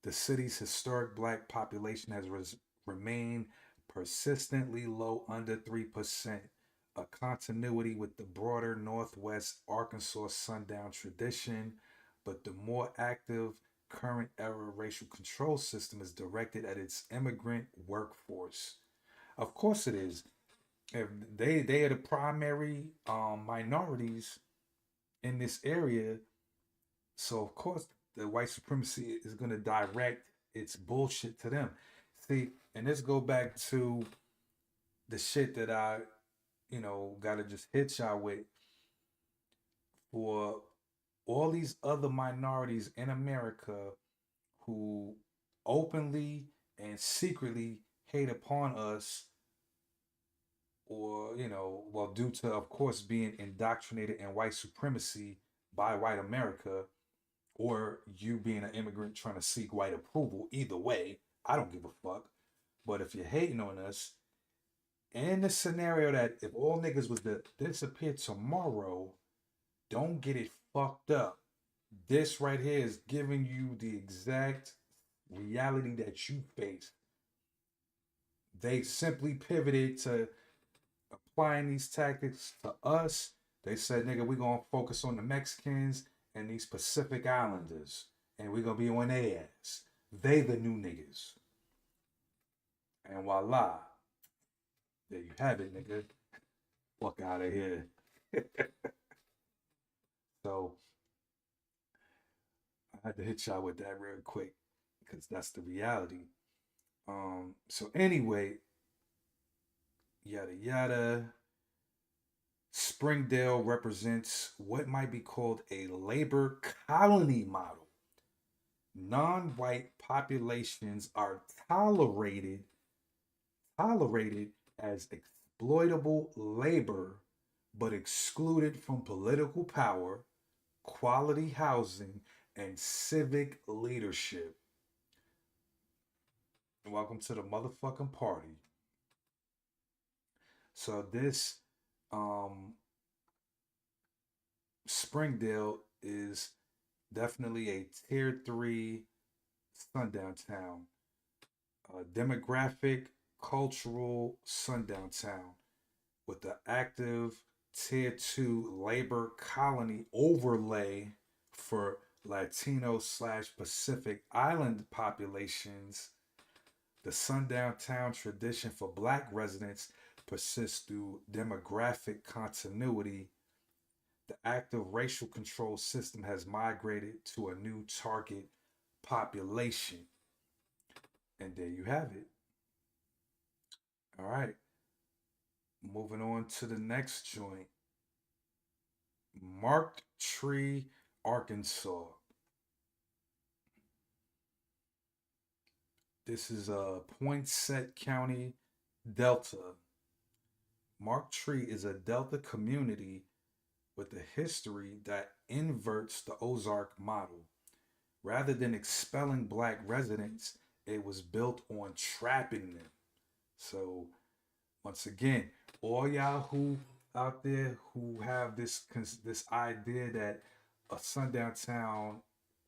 The city's historic black population has remained persistently low, under 3%, a continuity with the broader Northwest Arkansas Sundown tradition, but the more active current era racial control system is directed at its immigrant workforce. Of course it is. If they are the primary minorities in this area, so of course the white supremacy is going to direct its bullshit to them. See, and this go back to the shit that I, gotta just hit y'all with for all these other minorities in America who openly and secretly hate upon us, or well, due to of course being indoctrinated in white supremacy by white America, or you being an immigrant trying to seek white approval. Either way, I don't give a fuck. But if you're hating on us, in the scenario that if all niggas was to disappear tomorrow, don't get it fucked up. This right here is giving you the exact reality that you face. They simply pivoted to applying these tactics to us. They said, nigga, we gonna focus on the Mexicans and these Pacific Islanders, and we gonna be on their ass. They the new niggas. And voila, there you have it, nigga. Fuck out of here. So I had to hit y'all with that real quick because that's the reality. So anyway, yada yada. Springdale represents what might be called a labor colony model. Non-white populations are tolerated as exploitable labor, but excluded from political power, quality housing, and civic leadership. Welcome to the motherfucking party. So this um Springdale is definitely a tier 3 sundown town, a demographic, cultural sundown town with the active tier 2 labor colony overlay for Latino/Pacific Island populations. The sundown town tradition for black residents persists through demographic continuity. The active racial control system has migrated to a new target population. And there you have it. All right. Moving on to the next joint. Marked Tree, Arkansas. This is a Poinsett County, Delta. Marked Tree is a Delta community with a history that inverts the Ozark model. Rather than expelling black residents, it was built on trapping them. So, once again, all y'all who out there who have this idea that a sundown town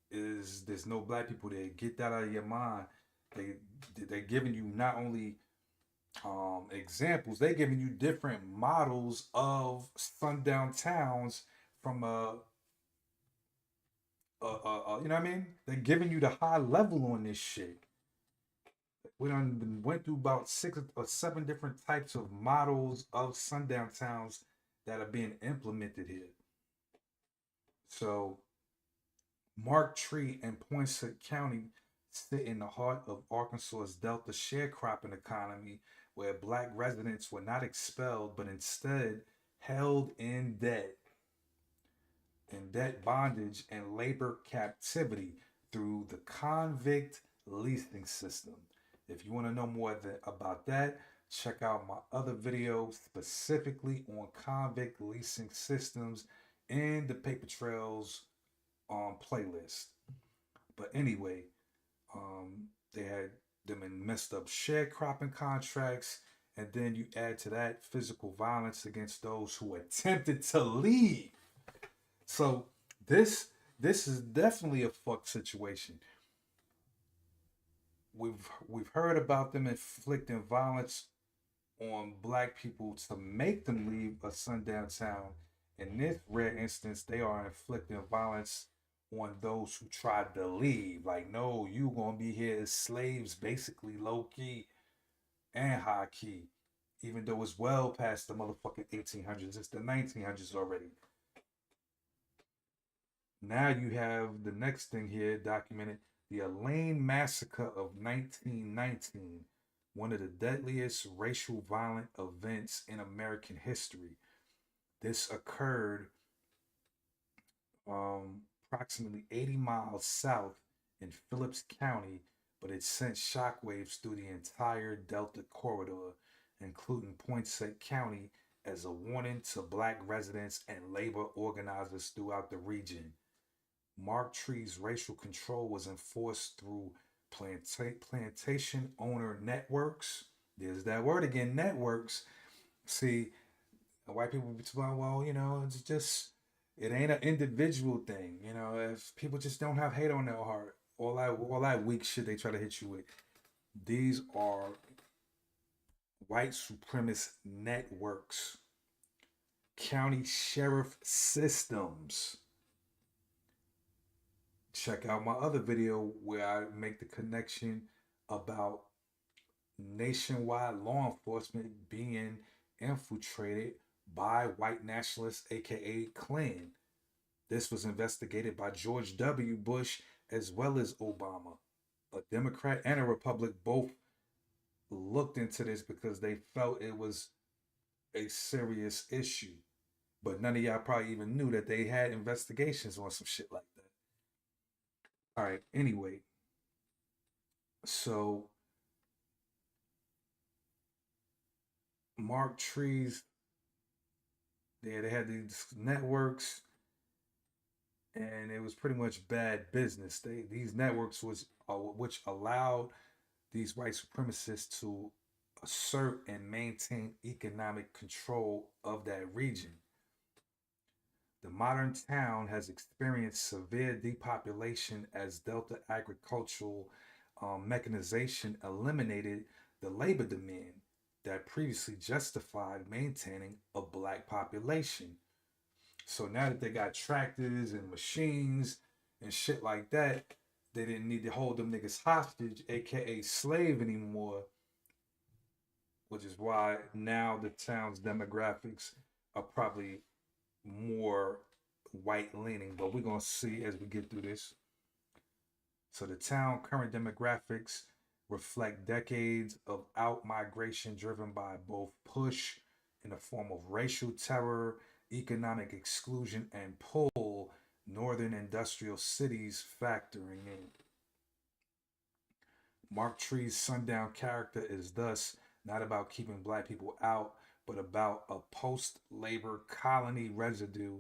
is there's no black people there, get that out of your mind. They they're giving you not only examples, they're giving you different models of sundown towns from you know what I mean? They're giving you the high level on this shit. We done went through about 6 or 7 different types of models of sundown towns that are being implemented here. So Mark Tree and Poinsett County sit in the heart of Arkansas's Delta sharecropping economy, where black residents were not expelled but instead held in debt bondage and labor captivity through the convict leasing system. If you want to know more about that, check out my other video specifically on convict leasing systems in the Paper Trails playlist. But anyway, they had them in messed up sharecropping contracts, and then you add to that physical violence against those who attempted to leave. So this this is definitely a fuck situation. We've heard about them inflicting violence on black people to make them leave a sundown town. In this rare instance, they are inflicting violence on those who tried to leave. Like, no, you gonna be here as slaves, basically low key and high key. Even though it's well past the motherfucking 1800s, it's the 1900s already. Now you have the next thing here documented, the Elaine Massacre of 1919, one of the deadliest racial violent events in American history. This occurred approximately 80 miles south in Phillips County, but it sent shockwaves through the entire Delta corridor, including Poinsett County, as a warning to black residents and labor organizers throughout the region. Mark Tree's racial control was enforced through plantation owner networks. There's that word again, networks. See, white people be talking, well, it's just, it ain't an individual thing. If people just don't have hate on their heart, all that weak shit they try to hit you with. These are white supremacist networks, county sheriff systems. Check out my other video where I make the connection about nationwide law enforcement being infiltrated by white nationalists, aka Klan. This was investigated by George W. Bush as well as Obama. A Democrat and a Republican both looked into this because they felt it was a serious issue. But none of y'all probably even knew that they had investigations on some shit like that. All right, anyway, so Mark Trees, they had these networks, and it was pretty much bad business. These networks was which allowed these white supremacists to assert and maintain economic control of that region. The modern town has experienced severe depopulation as Delta agricultural mechanization eliminated the labor demand that previously justified maintaining a black population. So now that they got tractors and machines and shit like that, they didn't need to hold them niggas hostage, aka slave anymore, which is why now the town's demographics are probably more white leaning, but we're gonna see as we get through this. So the town current demographics reflect decades of out migration driven by both push in the form of racial terror, economic exclusion, and pull northern industrial cities factoring in. Mark Tree's Sundown character is thus not about keeping black people out, but about a post labor colony residue,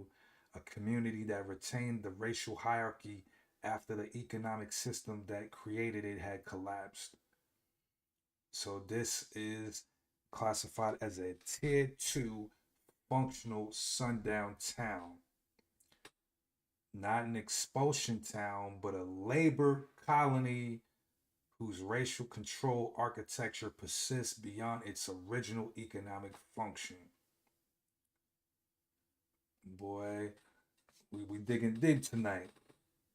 a community that retained the racial hierarchy after the economic system that created it had collapsed. So this is classified as a tier 2 functional sundown town. Not an expulsion town, but a labor colony whose racial control architecture persists beyond its original economic function. Boy, we digging deep tonight.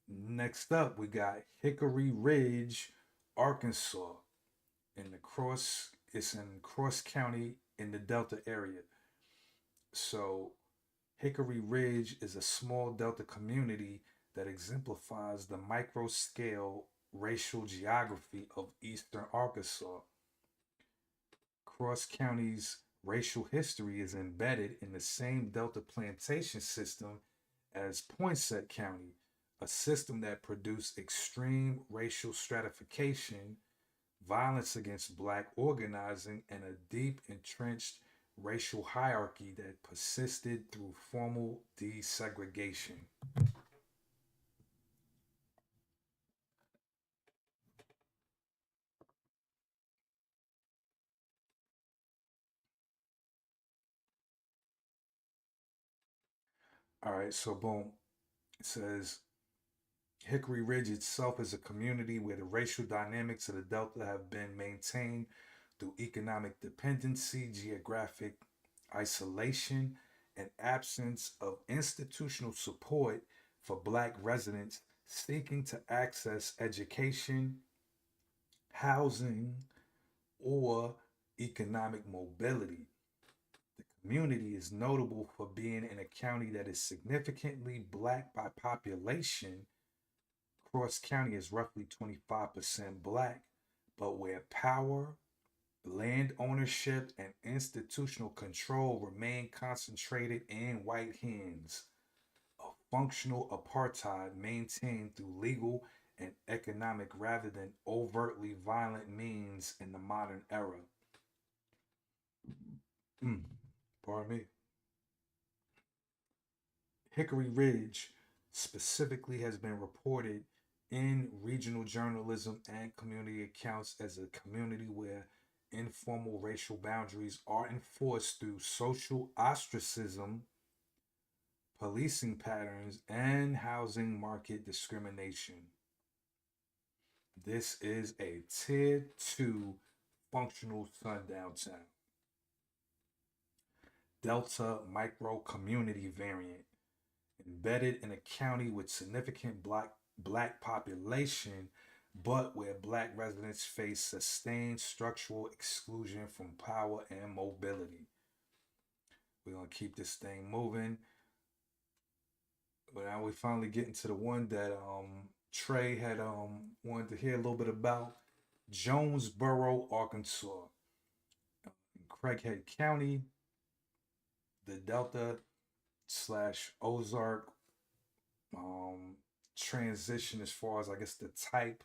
Next up, we got Hickory Ridge, Arkansas. It's in Cross County in the Delta area. So Hickory Ridge is a small Delta community that exemplifies the micro scale racial geography of eastern Arkansas. Cross County's Racial history is embedded in the same Delta plantation system as Poinsett County, a system that produced extreme racial stratification, violence against black organizing, and a deep entrenched racial hierarchy that persisted through formal desegregation. All right, so boom. It says Hickory Ridge itself is a community where the racial dynamics of the Delta have been maintained through economic dependency, geographic isolation, and absence of institutional support for Black residents seeking to access education, housing, or economic mobility. The community is notable for being in a county that is significantly Black by population. Cross County is roughly 25% Black, but where power, land ownership, and institutional control remain concentrated in white hands. A functional apartheid maintained through legal and economic rather than overtly violent means in the modern era. Mm, pardon me. Hickory Ridge specifically has been reported in regional journalism and community accounts as a community where informal racial boundaries are enforced through social ostracism, policing patterns, and housing market discrimination. This is a tier 2 functional sundown town. Delta micro community variant embedded in a county with significant black population, but where black residents face sustained structural exclusion from power and mobility. We're gonna keep this thing moving. But now we finally get into the one that Trey had wanted to hear a little bit about. Jonesboro, Arkansas. In Craighead County, the Delta slash Ozark um, transition as far as I guess the type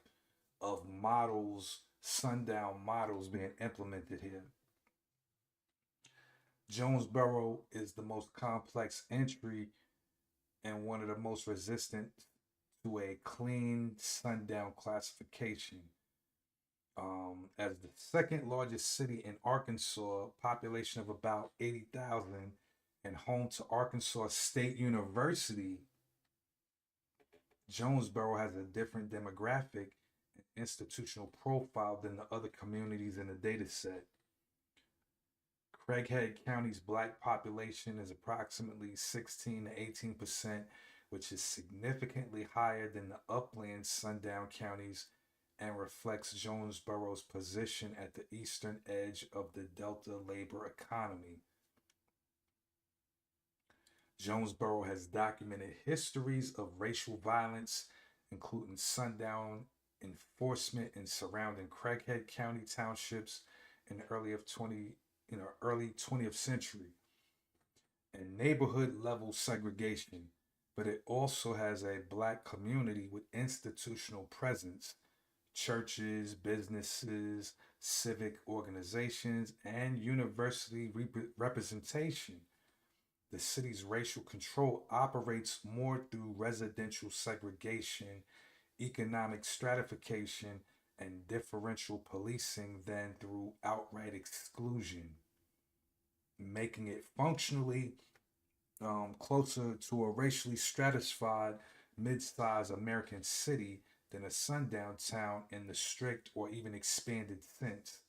of models, sundown models being implemented here. Jonesboro is the most complex entry and one of the most resistant to a clean sundown classification. As the second largest city in Arkansas, population of about 80,000, and home to Arkansas State University, Jonesboro has a different demographic and institutional profile than the other communities in the data set. Craighead County's black population is approximately 16 to 18%, which is significantly higher than the upland sundown counties and reflects Jonesboro's position at the eastern edge of the Delta labor economy. Jonesboro has documented histories of racial violence, including sundown enforcement in surrounding Craighead County townships in the early 20th century, and neighborhood level segregation, but it also has a black community with institutional presence, churches, businesses, civic organizations, and university representation. The city's racial control operates more through residential segregation, economic stratification, and differential policing than through outright exclusion, making it functionally closer to a racially stratified mid-sized American city than a sundown town in the strict or even expanded sense.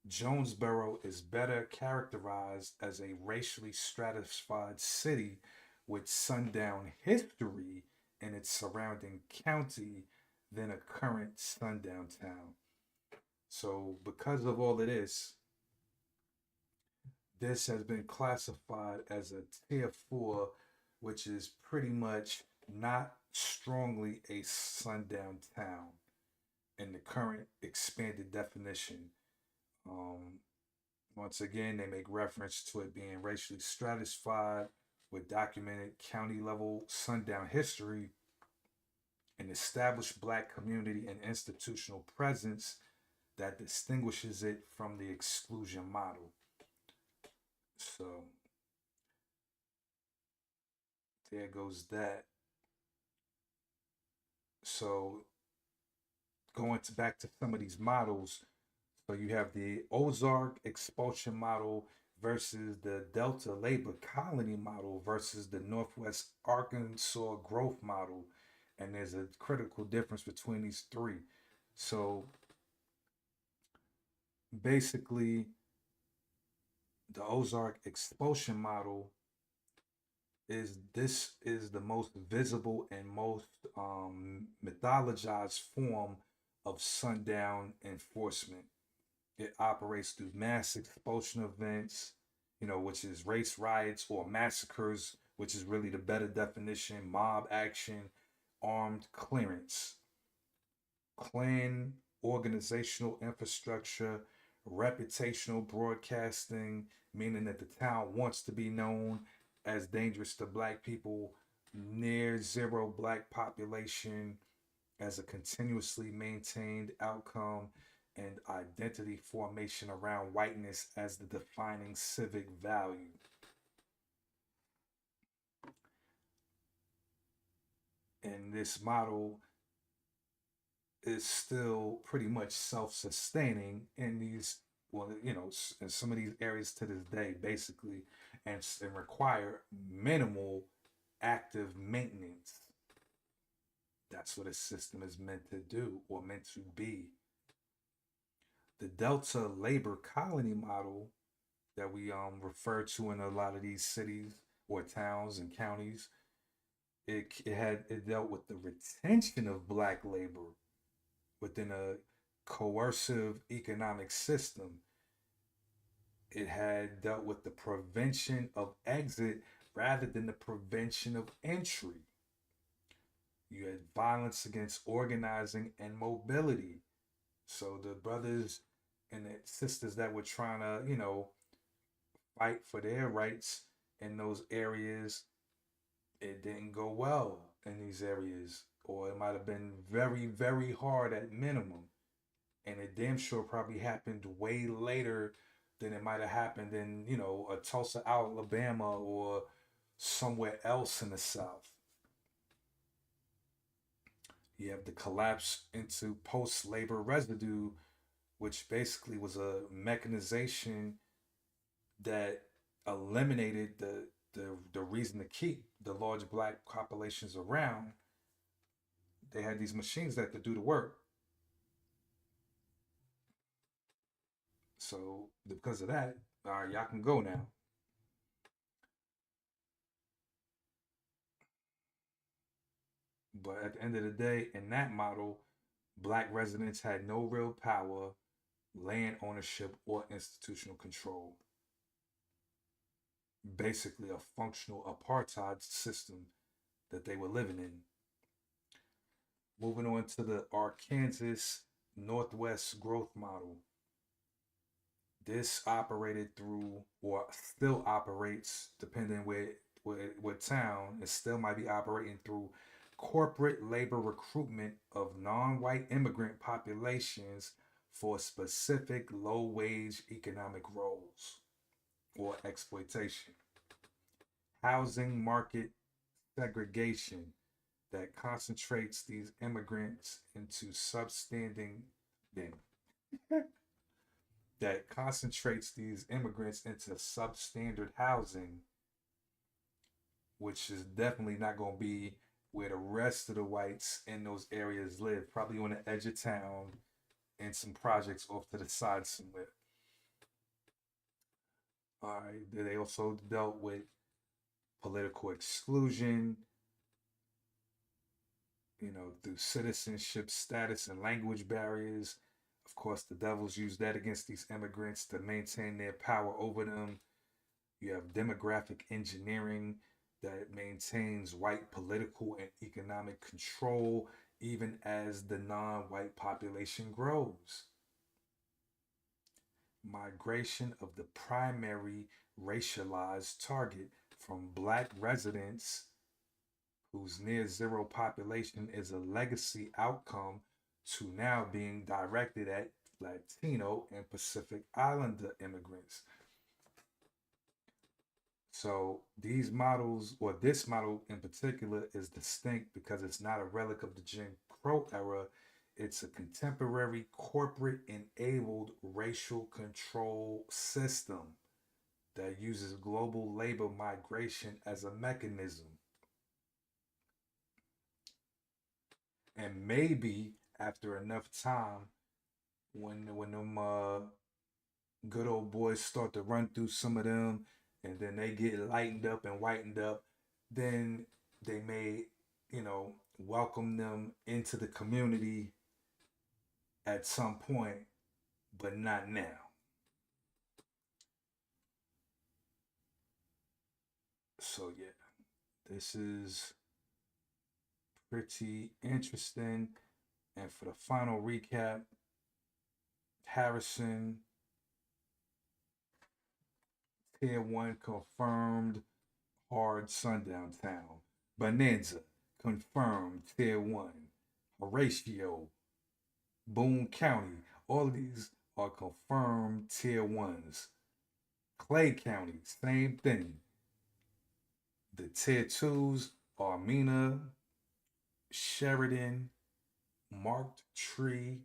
Jonesboro is better characterized as a racially stratified city with sundown history in its surrounding county than a current sundown town. So, because of all of this has been classified as a tier 4, which is pretty much not strongly a sundown town in the current expanded definition. Um, Once again, they make reference to it being racially stratified with documented county level sundown history, an established black community and institutional presence that distinguishes it from the exclusion model. So there goes that. So going to back to some of these models, so you have the Ozark expulsion model versus the Delta labor colony model versus the Northwest Arkansas growth model. And there's a critical difference between these three. So basically, the Ozark expulsion model is the most visible and most mythologized form of sundown enforcement. It operates through mass expulsion events, which is race riots or massacres, which is really the better definition, mob action, armed clearance, clan organizational infrastructure, reputational broadcasting, meaning that the town wants to be known as dangerous to black people, near zero black population as a continuously maintained outcome, and identity formation around whiteness as the defining civic value. And this model is still pretty much self-sustaining in these, well, in some of these areas to this day, basically, and require minimal active maintenance. That's what a system is meant to do or meant to be. The Delta labor colony model that we refer to in a lot of these cities or towns and counties, it dealt with the retention of black labor within a coercive economic system. It had dealt with the prevention of exit rather than the prevention of entry. You had violence against organizing and mobility. So the brothers and the sisters that were trying to, fight for their rights in those areas, it didn't go well in these areas, or it might have been very, very hard at minimum. And it damn sure probably happened way later than it might have happened in, a Tulsa, Alabama, or somewhere else in the South. You have the collapse into post labor residue, which basically was a mechanization that eliminated the reason to keep the large black populations around. They had these machines that could do the work. So because of that, all right, y'all can go now. But at the end of the day, in that model, black residents had no real power, land ownership, or institutional control. Basically, a functional apartheid system that they were living in. Moving on to the Arkansas Northwest growth model. This operated through, or still operates, depending what town, it still might be operating through corporate labor recruitment of non-white immigrant populations for specific low-wage economic roles or exploitation. Housing market segregation that concentrates these immigrants into substanding then that concentrates these immigrants into substandard housing, which is definitely not going to be where the rest of the whites in those areas live. Probably on the edge of town and some projects off to the side somewhere. All right. They also dealt with political exclusion, through citizenship status and language barriers. Of course, the devils use that against these immigrants to maintain their power over them. You have demographic engineering that maintains white political and economic control even as the non white population grows. migration of the primary racialized target from black residents whose near zero population is a legacy outcome to now being directed at Latino and Pacific Islander immigrants. So these models, or this model in particular, is distinct because it's not a relic of the Jim Crow era. It's a contemporary corporate enabled racial control system that uses global labor migration as a mechanism. And maybe after enough time, when them good old boys start to run through some of them, and then they get lightened up and whitened up, then they may, welcome them into the community at some point, but not now. So yeah, this is pretty interesting. And for the final recap, Harrison, Tier 1 confirmed, hard Sundown Town. Bonanza, confirmed, Tier 1. Horatio, Boone County, all of these are confirmed Tier 1s. Clay County, same thing. The Tier 2s are Mina, Sheridan, Marked Tree,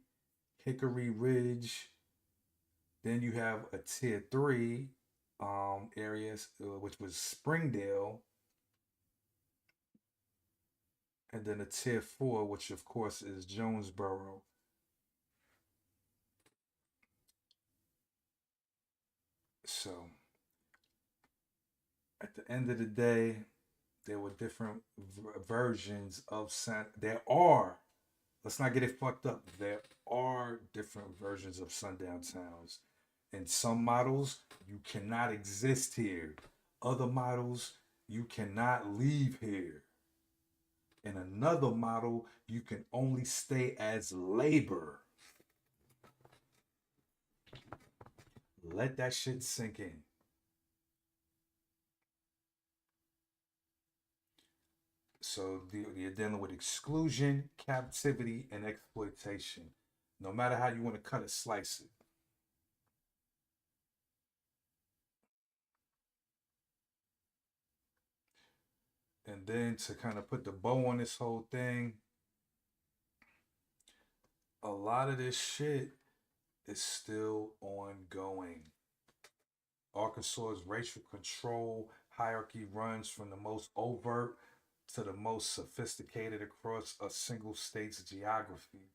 Hickory Ridge. Then you have a Tier 3 areas, which was Springdale. And then a Tier 4, which of course is Jonesboro. So at the end of the day, there were different versions of There are, let's not get it fucked up. There are different versions of sundown towns. In some models, you cannot exist here. Other models, you cannot leave here. In another model, you can only stay as labor. Let that shit sink in. So you're dealing with exclusion, captivity, and exploitation. No matter how you want to cut it, slice it. And then to kind of put the bow on this whole thing, a lot of this shit is still ongoing. Arkansas's racial control hierarchy runs from the most overt to the most sophisticated across a single state's geography.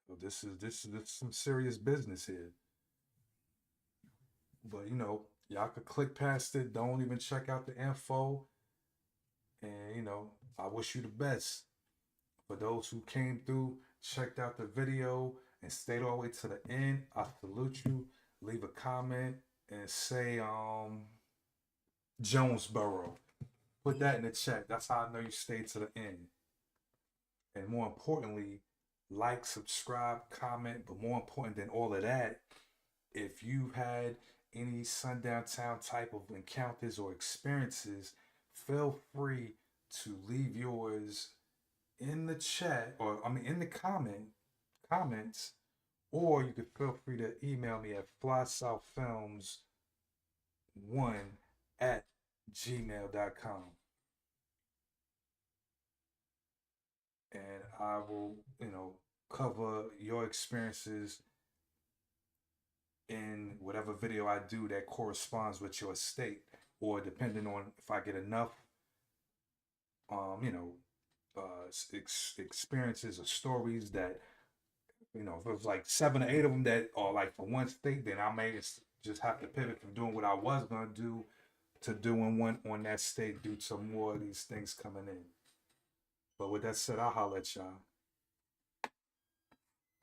So this is some serious business here. But y'all could click past it. Don't even check out the info. And I wish you the best. For those who came through, checked out the video, and stayed all the way to the end, I salute you. Leave a comment and say Jonesboro. Put that in the chat. That's how I know you stayed to the end. And more importantly, like, subscribe, comment, but more important than all of that, if you had any sundown town type of encounters or experiences, feel free to leave yours in the chat, or I mean in the comments, or you could feel free to email me at flysouthfilms1 at gmail.com, and I will cover your experiences in whatever video I do that corresponds with your state, or depending on if I get enough, you know, experiences or stories that, if it was like 7 or 8 of them that are like for one state, then I may just have to pivot from doing what I was gonna do to doing one on that state due to more of these things coming in. But with that said, I'll holler at y'all.